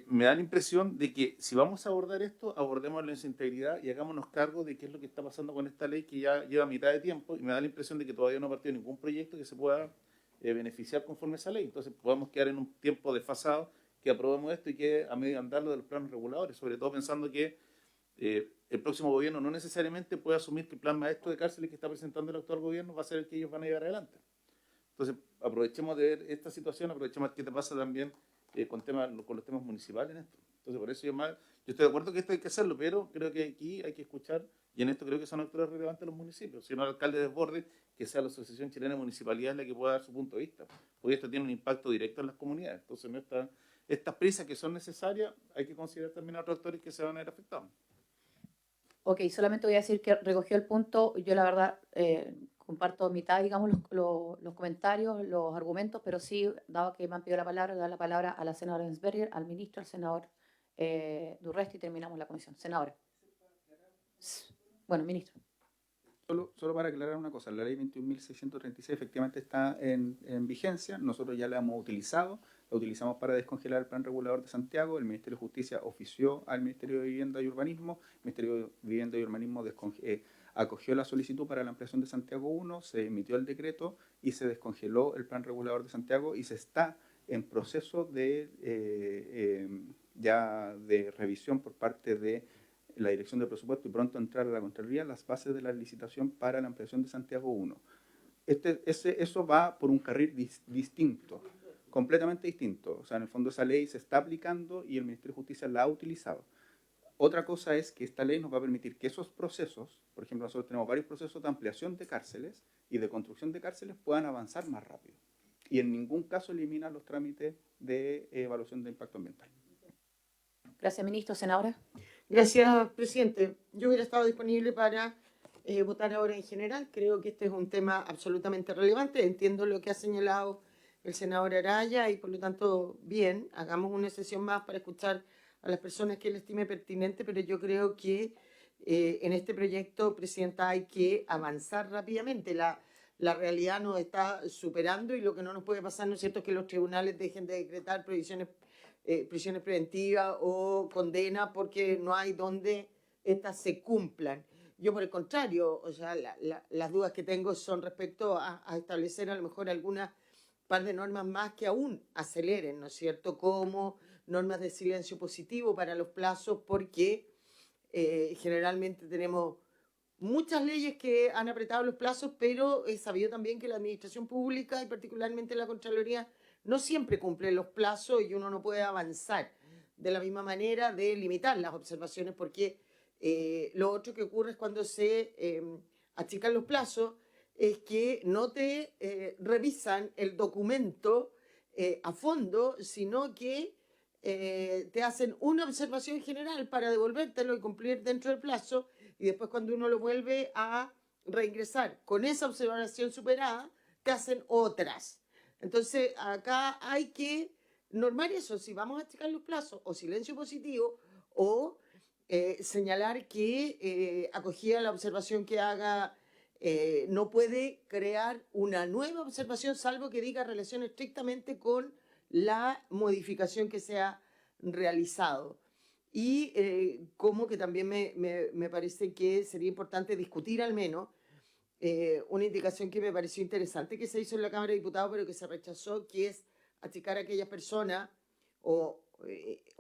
me da la impresión de que si vamos a abordar esto, abordémoslo en su integridad y hagámonos cargo de qué es lo que está pasando con esta ley que ya lleva mitad de tiempo, y me da la impresión de que todavía no ha partido ningún proyecto que se pueda beneficiar conforme a esa ley. Entonces podemos quedar en un tiempo desfasado que aprobemos esto y que a medio andar lo de los planos reguladores, sobre todo pensando que el próximo gobierno no necesariamente puede asumir que el plan maestro de cárceles que está presentando el actual gobierno va a ser el que ellos van a llevar adelante. Entonces aprovechemos de ver esta situación, aprovechemos qué te pasa también con los temas municipales en esto. Entonces, por eso yo estoy de acuerdo que esto hay que hacerlo, pero creo que aquí hay que escuchar, y en esto creo que son actores relevantes los municipios. Si no, el alcalde Desbordes, que sea la Asociación Chilena de Municipalidades la que pueda dar su punto de vista, porque esto tiene un impacto directo en las comunidades. Entonces, estas prisas que son necesarias, hay que considerar también a otros actores que se van a ver afectados. Ok, solamente voy a decir que recogió el punto. Yo la verdad comparto mitad, digamos, los comentarios, los argumentos, pero sí, dado que me han pedido la palabra, dar la palabra a la senadora Ensberger, al ministro, al senador Durresti y terminamos la comisión. Senadora. Bueno, ministro. Solo para aclarar una cosa, la ley 21.636 efectivamente está en vigencia, nosotros ya la hemos utilizado, la utilizamos para descongelar el plan regulador de Santiago, el Ministerio de Justicia ofició al Ministerio de Vivienda y Urbanismo, el Ministerio de Vivienda y Urbanismo acogió la solicitud para la ampliación de Santiago 1, se emitió el decreto y se descongeló el plan regulador de Santiago y se está en proceso de ya de revisión por parte de la Dirección de Presupuesto y pronto entrar a la Contraloría las bases de la licitación para la ampliación de Santiago 1. Eso va por un carril distinto, completamente distinto. O sea, en el fondo esa ley se está aplicando y el Ministerio de Justicia la ha utilizado. Otra cosa es que esta ley nos va a permitir que esos procesos, por ejemplo, nosotros tenemos varios procesos de ampliación de cárceles y de construcción de cárceles, puedan avanzar más rápido. Y en ningún caso elimina los trámites de evaluación de impacto ambiental. Gracias, ministro. Senadora. Gracias, presidente. Yo hubiera estado disponible para votar ahora en general. Creo que este es un tema absolutamente relevante. Entiendo lo que ha señalado el senador Araya y por lo tanto, bien, hagamos una sesión más para escuchar a las personas que él estime pertinente, pero yo creo que en este proyecto, presidenta, hay que avanzar rápidamente. La realidad nos está superando y lo que no nos puede pasar, ¿no es cierto?, es que los tribunales dejen de decretar prisiones preventivas o condenas porque no hay donde estas se cumplan. Yo, por el contrario, o sea, las dudas que tengo son respecto a establecer a lo mejor algunas par de normas más que aún aceleren, ¿no es cierto?, como normas de silencio positivo para los plazos, porque generalmente tenemos muchas leyes que han apretado los plazos, pero he sabido también que la administración pública y particularmente la Contraloría no siempre cumple los plazos y uno no puede avanzar de la misma manera de limitar las observaciones, porque lo otro que ocurre es cuando se achican los plazos es que no te revisan el documento a fondo, sino que te hacen una observación general para devolvértelo y cumplir dentro del plazo, y después cuando uno lo vuelve a reingresar con esa observación superada, te hacen otras. Entonces, acá hay que normar eso, si vamos a checar los plazos, o silencio positivo, o señalar que acogida la observación que haga no puede crear una nueva observación salvo que diga relación estrictamente con la modificación que se ha realizado. Y como que también me parece que sería importante discutir al menos una indicación que me pareció interesante que se hizo en la Cámara de Diputados pero que se rechazó, que es achicar a aquellas personas o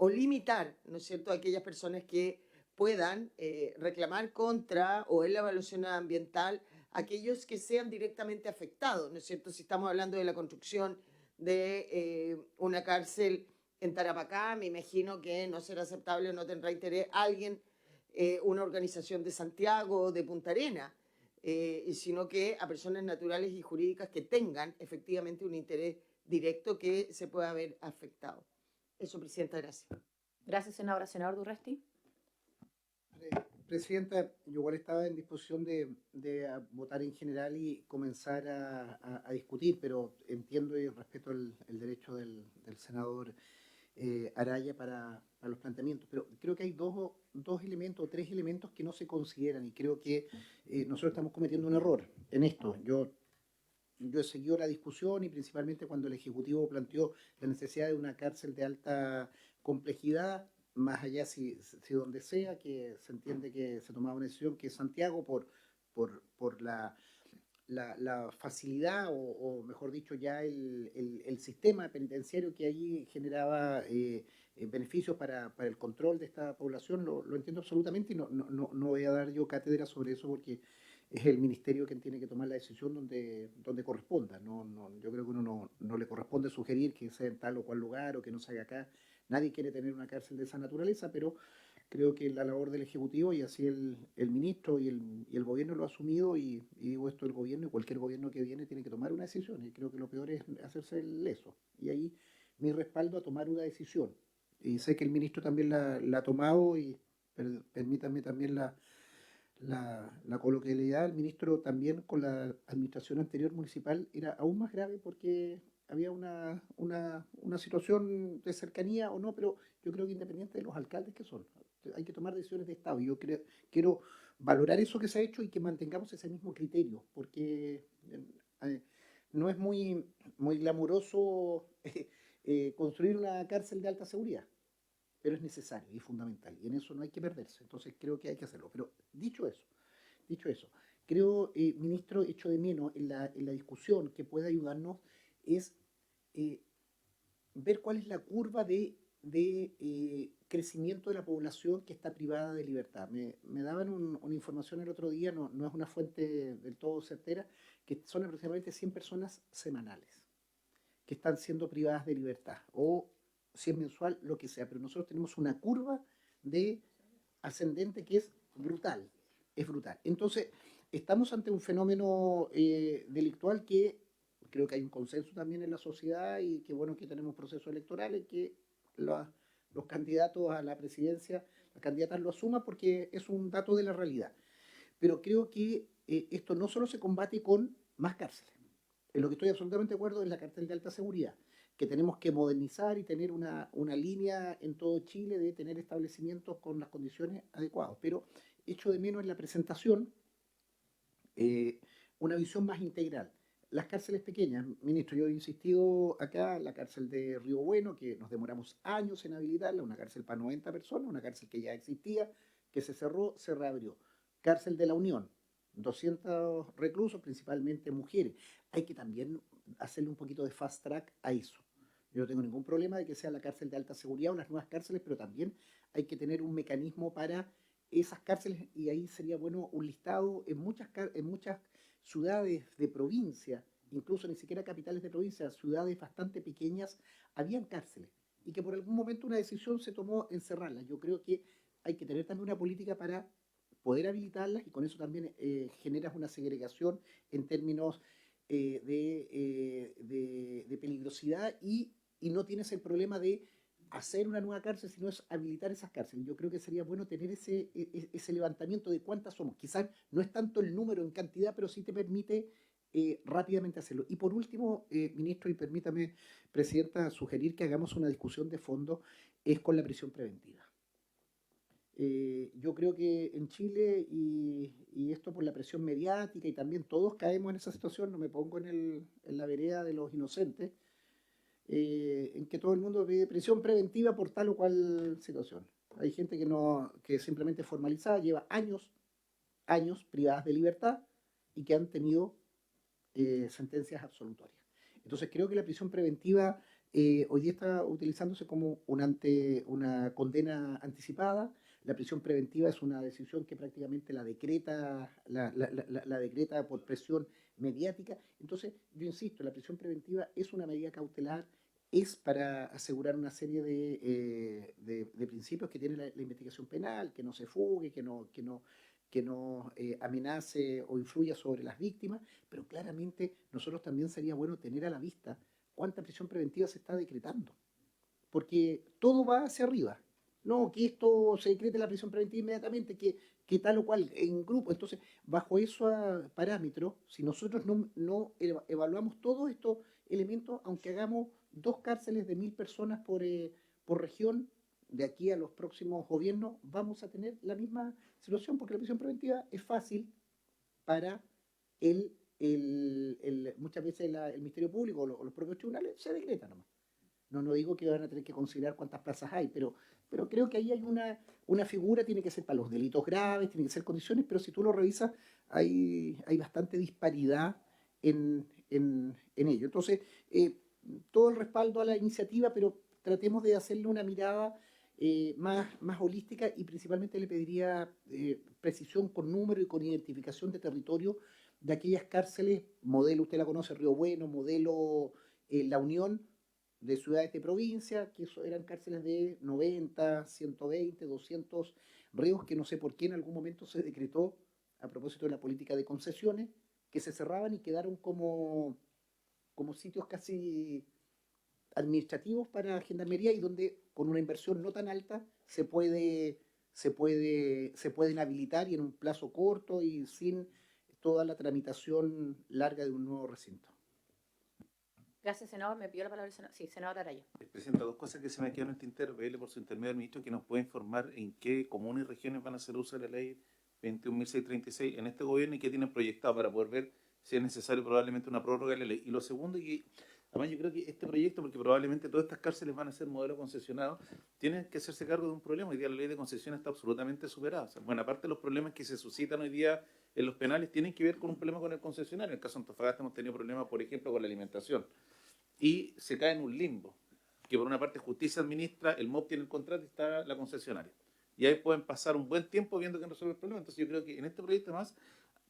limitar, ¿no es cierto?, a aquellas personas que puedan reclamar contra o en la evaluación ambiental aquellos que sean directamente afectados, ¿no es cierto? Si estamos hablando de la construcción de una cárcel en Tarapacá, me imagino que no será aceptable o no tendrá interés alguien, una organización de Santiago o de Punta Arenas, sino que a personas naturales y jurídicas que tengan efectivamente un interés directo que se pueda ver afectado. Eso, Presidenta, gracias. Gracias, senadora. Senador Durresti. Presidenta, yo igual estaba en disposición de votar en general y comenzar a discutir, pero entiendo y respeto el derecho del senador Araya para los planteamientos. Pero creo que hay dos elementos o tres elementos que no se consideran y creo que nosotros estamos cometiendo un error en esto. Yo he seguido la discusión y principalmente cuando el Ejecutivo planteó la necesidad de una cárcel de alta complejidad, más allá si donde sea, que se entiende que se tomaba una decisión que es Santiago por la facilidad o mejor dicho ya el sistema penitenciario que allí generaba beneficios para el control de esta población, lo entiendo absolutamente y no voy a dar yo cátedra sobre eso porque es el ministerio quien tiene que tomar la decisión donde corresponda. Yo creo que uno no le corresponde sugerir que sea en tal o cual lugar o que no se haga acá. Nadie quiere tener una cárcel de esa naturaleza, pero creo que la labor del Ejecutivo y así el ministro y el gobierno lo ha asumido y digo esto, el gobierno y cualquier gobierno que viene tiene que tomar una decisión y creo que lo peor es hacerse el leso. Y ahí mi respaldo a tomar una decisión. Y sé que el ministro también la ha tomado y permítanme también la coloquialidad. El ministro también con la administración anterior municipal era aún más grave porque había una situación de cercanía o no, pero yo creo que independiente de los alcaldes que son, hay que tomar decisiones de Estado. Yo quiero valorar eso que se ha hecho y que mantengamos ese mismo criterio, porque no es muy glamuroso construir una cárcel de alta seguridad, pero es necesario y fundamental, y en eso no hay que perderse. Entonces creo que hay que hacerlo. Pero dicho eso, creo, ministro, echo de menos en la discusión que pueda ayudarnos es ver cuál es la curva de crecimiento de la población que está privada de libertad. Me daban una información el otro día, no es una fuente del todo certera, que son aproximadamente 100 personas semanales que están siendo privadas de libertad, o si es mensual, lo que sea, pero nosotros tenemos una curva de ascendente que es brutal. Entonces, estamos ante un fenómeno delictual que creo que hay un consenso también en la sociedad y que bueno que tenemos procesos electorales que los candidatos a la presidencia, las candidatas lo asuman porque es un dato de la realidad. Pero creo que esto no solo se combate con más cárceles. En lo que estoy absolutamente de acuerdo es la cárcel de alta seguridad, que tenemos que modernizar y tener una línea en todo Chile de tener establecimientos con las condiciones adecuadas. Pero echo de menos en la presentación una visión más integral. Las cárceles pequeñas, ministro, yo he insistido acá, la cárcel de Río Bueno, que nos demoramos años en habilitarla, una cárcel para 90 personas, una cárcel que ya existía, que se cerró, se reabrió. Cárcel de la Unión, 200 reclusos, principalmente mujeres. Hay que también hacerle un poquito de fast track a eso. Yo no tengo ningún problema de que sea la cárcel de alta seguridad o las nuevas cárceles, pero también hay que tener un mecanismo para esas cárceles y ahí sería bueno un listado en muchas ciudades de provincia, incluso ni siquiera capitales de provincia, ciudades bastante pequeñas, habían cárceles y que por algún momento una decisión se tomó en cerrarlas. Yo creo que hay que tener también una política para poder habilitarlas y con eso también generas una segregación en términos de peligrosidad y no tienes el problema de hacer una nueva cárcel, sino es habilitar esas cárceles. Yo creo que sería bueno tener ese levantamiento de cuántas somos. Quizás no es tanto el número en cantidad, pero sí te permite rápidamente hacerlo. Y por último, ministro, y permítame, presidenta, sugerir que hagamos una discusión de fondo, es con la prisión preventiva. Yo creo que en Chile, y esto por la presión mediática, y también todos caemos en esa situación, no me pongo en la vereda de los inocentes, en que todo el mundo pide prisión preventiva por tal o cual situación. Hay gente que es simplemente formalizada, lleva años privadas de libertad y que han tenido sentencias absolutorias. Entonces creo que la prisión preventiva hoy día está utilizándose como una condena anticipada. La prisión preventiva es una decisión que prácticamente la decreta por presión mediática. Entonces, yo insisto, la prisión preventiva es una medida cautelar, es para asegurar una serie de principios que tiene la investigación penal, que no se fugue, que no amenace o influya sobre las víctimas, pero claramente nosotros también sería bueno tener a la vista cuánta prisión preventiva se está decretando, porque todo va hacia arriba. No, que esto se decrete la prisión preventiva inmediatamente, que tal o cual en grupo. Entonces, bajo esos parámetros, si nosotros no evaluamos todos estos elementos, aunque hagamos 2 cárceles de 1000 personas por región, de aquí a los próximos gobiernos vamos a tener la misma situación, porque la prisión preventiva es fácil para muchas veces el Ministerio Público o los propios tribunales se decreta nomás. No digo que van a tener que considerar cuántas plazas hay, pero creo que ahí hay una figura, tiene que ser para los delitos graves, tiene que ser condiciones, pero si tú lo revisas, hay bastante disparidad en ello. Entonces, todo el respaldo a la iniciativa, pero tratemos de hacerle una mirada más holística, y principalmente le pediría precisión con número y con identificación de territorio de aquellas cárceles, modelo, usted la conoce, Río Bueno, modelo La Unión, de ciudades de provincia, que eran cárceles de 90, 120, 200 reos, que no sé por qué en algún momento se decretó, a propósito de la política de concesiones, que se cerraban y quedaron como sitios casi administrativos para gendarmería, y donde con una inversión no tan alta se pueden habilitar, y en un plazo corto y sin toda la tramitación larga de un nuevo recinto. Gracias, senador. Me pidió la palabra el senador. Sí, senador Araya. Presidenta, 2 cosas que se me quedan en el tintero. Pedirle por su intermedio al ministro que nos pueda informar en qué comunes y regiones van a hacer uso de la ley 21.636 en este gobierno, y qué tienen proyectado para poder ver si es necesario probablemente una prórroga de la ley. Y lo segundo, que además yo creo que este proyecto, porque probablemente todas estas cárceles van a ser modelo concesionado, tienen que hacerse cargo de un problema. Hoy día la ley de concesión está absolutamente superada. O sea, buena parte de los problemas que se suscitan hoy día en los penales tienen que ver con un problema con el concesionario. En el caso de Antofagasta hemos tenido problemas, por ejemplo, con la alimentación. Y se cae en un limbo, que por una parte justicia administra, el MOB tiene el contrato y está la concesionaria. Y ahí pueden pasar un buen tiempo viendo que no resuelve el problema. Entonces yo creo que en este proyecto más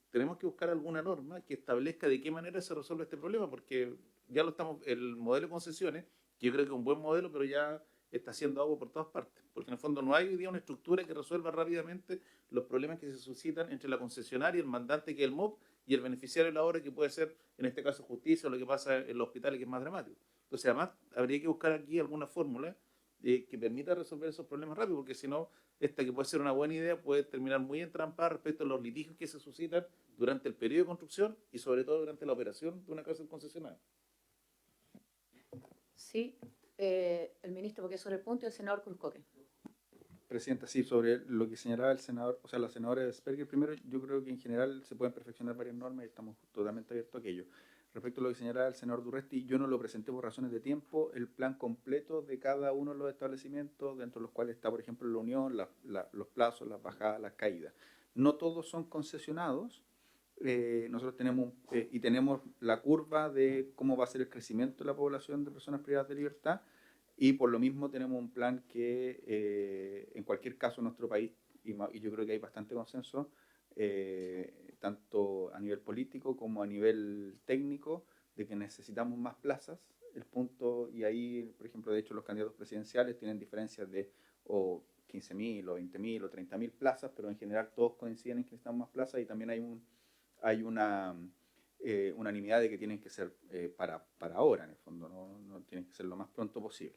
tenemos que buscar alguna norma que establezca de qué manera se resuelve este problema, porque ya lo estamos, el modelo de concesiones, que yo creo que es un buen modelo, pero ya está haciendo agua por todas partes, porque en el fondo no hay hoy día una estructura que resuelva rápidamente los problemas que se suscitan entre la concesionaria, el mandante, que es el MOB, y el beneficiario de la obra, que puede ser, en este caso, justicia, o lo que pasa en los hospitales, que es más dramático. Entonces, además, habría que buscar aquí alguna fórmula que permita resolver esos problemas rápido, porque si no, esta que puede ser una buena idea puede terminar muy entrampada respecto a los litigios que se suscitan durante el periodo de construcción y sobre todo durante la operación de una cárcel concesionada. Sí, el ministro, porque es sobre el punto, y el senador Cruzcoque. Presidenta, sí, sobre lo que señalaba el senador, o sea, la senadora Sperger, primero, yo creo que en general se pueden perfeccionar varias normas y estamos totalmente abiertos a aquello. Respecto a lo que señalaba el senador Durresti, yo no lo presenté por razones de tiempo, el plan completo de cada uno de los establecimientos, dentro de los cuales está, por ejemplo, la unión, los plazos, las bajadas, las caídas. No todos son concesionados. Nosotros tenemos y tenemos la curva de cómo va a ser el crecimiento de la población de personas privadas de libertad, y por lo mismo tenemos un plan que en cualquier caso en nuestro país, y yo creo que hay bastante consenso, tanto a nivel político como a nivel técnico, de que necesitamos más plazas. El punto, y ahí, por ejemplo, de hecho los candidatos presidenciales tienen diferencias de 15.000 o 20.000 o 30.000 plazas, pero en general todos coinciden en que necesitamos más plazas, y también hay una unanimidad de que tienen que ser para ahora, en el fondo, no tienen que ser lo más pronto posible.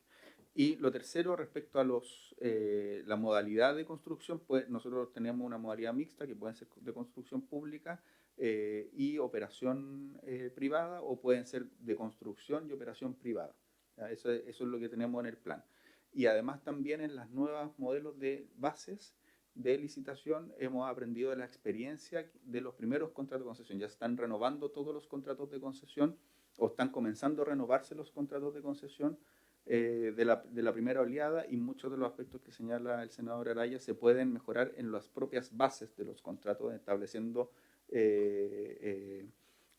Y lo tercero, respecto a la modalidad de construcción, pues nosotros tenemos una modalidad mixta, que pueden ser de construcción pública y operación privada, o pueden ser de construcción y operación privada. Eso es lo que tenemos en el plan. Y además también en las nuevas modelos de bases de licitación hemos aprendido de la experiencia de los primeros contratos de concesión. Ya se están renovando todos los contratos de concesión o están comenzando a renovarse los contratos de concesión de la primera oleada, y muchos de los aspectos que señala el senador Araya se pueden mejorar en las propias bases de los contratos, estableciendo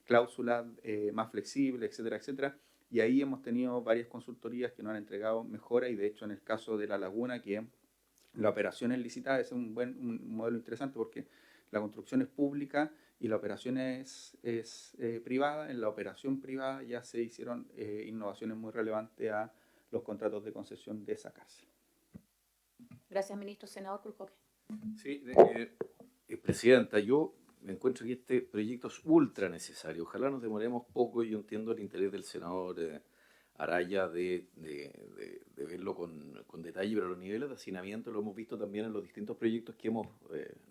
cláusulas más flexibles, etcétera, etcétera. Y ahí hemos tenido varias consultorías que nos han entregado mejoras, y de hecho en el caso de La Laguna, que la operación es licitada, es un modelo interesante porque la construcción es pública y la operación es privada. En la operación privada ya se hicieron innovaciones muy relevantes a los contratos de concesión de esa cárcel. Gracias, ministro. Senador Cruzcoque. Sí, Presidenta, yo me encuentro que este proyecto es ultra necesario. Ojalá nos demoremos poco. Yo entiendo el interés del senador Araya de verlo con detalle, pero los niveles de hacinamiento lo hemos visto también en los distintos proyectos que hemos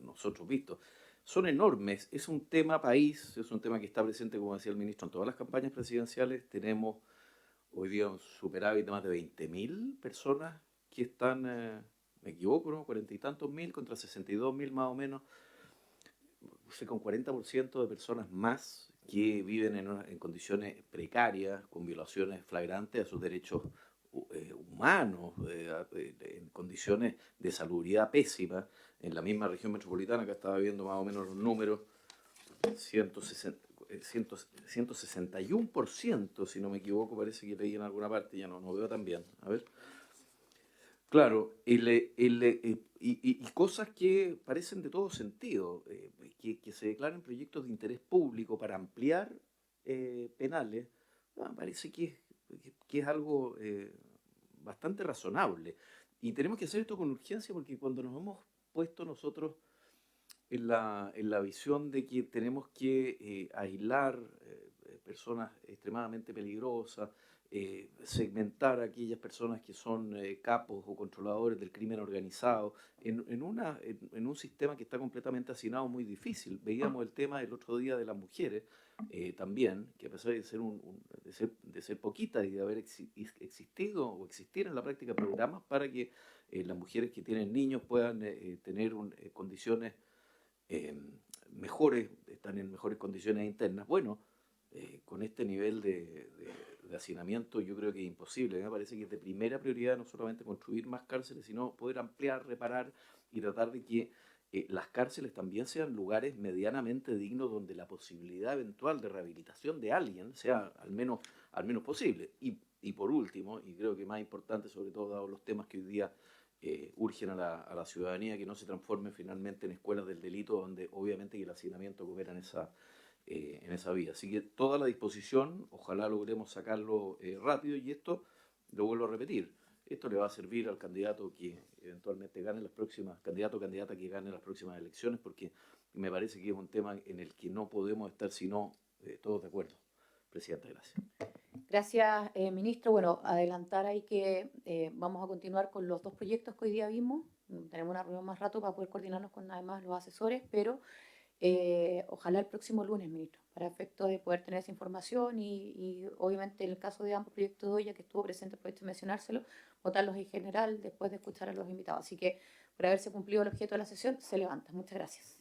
nosotros visto. Son enormes. Es un tema país, es un tema que está presente, como decía el ministro, en todas las campañas presidenciales. Tenemos hoy día un superávit de más de 20.000 personas que están, me equivoco, ¿no? 40 y tantos mil contra 62.000 más o menos. O sea, con 40% de personas más que viven en condiciones precarias, con violaciones flagrantes a sus derechos humanos, en condiciones de salubridad pésima. En la misma región metropolitana, que estaba viendo más o menos los números, 161%, si no me equivoco, parece que leí en alguna parte, ya no veo tan bien. A ver. Claro, y cosas que parecen de todo sentido, que se declaren proyectos de interés público para ampliar penales, parece que es algo bastante razonable. Y tenemos que hacer esto con urgencia, porque cuando nos hemos puesto nosotros en la visión de que tenemos que aislar personas extremadamente peligrosas, segmentar a aquellas personas que son capos o controladores del crimen organizado, en un sistema que está completamente hacinado, muy difícil. Veíamos el tema el otro día de las mujeres también, que a pesar de ser poquitas y de haber existido o existir en la práctica programas para que las mujeres que tienen niños puedan tener condiciones mejores, están en mejores condiciones internas. Bueno, con este nivel de hacinamiento yo creo que es imposible. Me parece que es de primera prioridad no solamente construir más cárceles, sino poder ampliar, reparar y tratar de que las cárceles también sean lugares medianamente dignos donde la posibilidad eventual de rehabilitación de alguien sea al menos posible. Y por último, y creo que más importante, sobre todo dado los temas que hoy día urgen a la ciudadanía, que no se transforme finalmente en escuelas del delito, donde obviamente que el hacinamiento coopera en esa vía. Así que toda la disposición, ojalá logremos sacarlo rápido, y esto, lo vuelvo a repetir, esto le va a servir al candidato que eventualmente gane candidato o candidata que gane las próximas elecciones, porque me parece que es un tema en el que no podemos estar sino todos de acuerdo. Presidenta, gracias. Gracias, ministro. Bueno, adelantar ahí que vamos a continuar con los dos proyectos que hoy día vimos. Tenemos una reunión más rato para poder coordinarnos con además los asesores, pero ojalá el próximo lunes, ministro, para efecto de poder tener esa información y obviamente en el caso de ambos proyectos de hoy, ya que estuvo presente el proyecto de mencionárselo, votarlos en general después de escuchar a los invitados. Así que por haberse cumplido el objeto de la sesión, se levanta. Muchas gracias.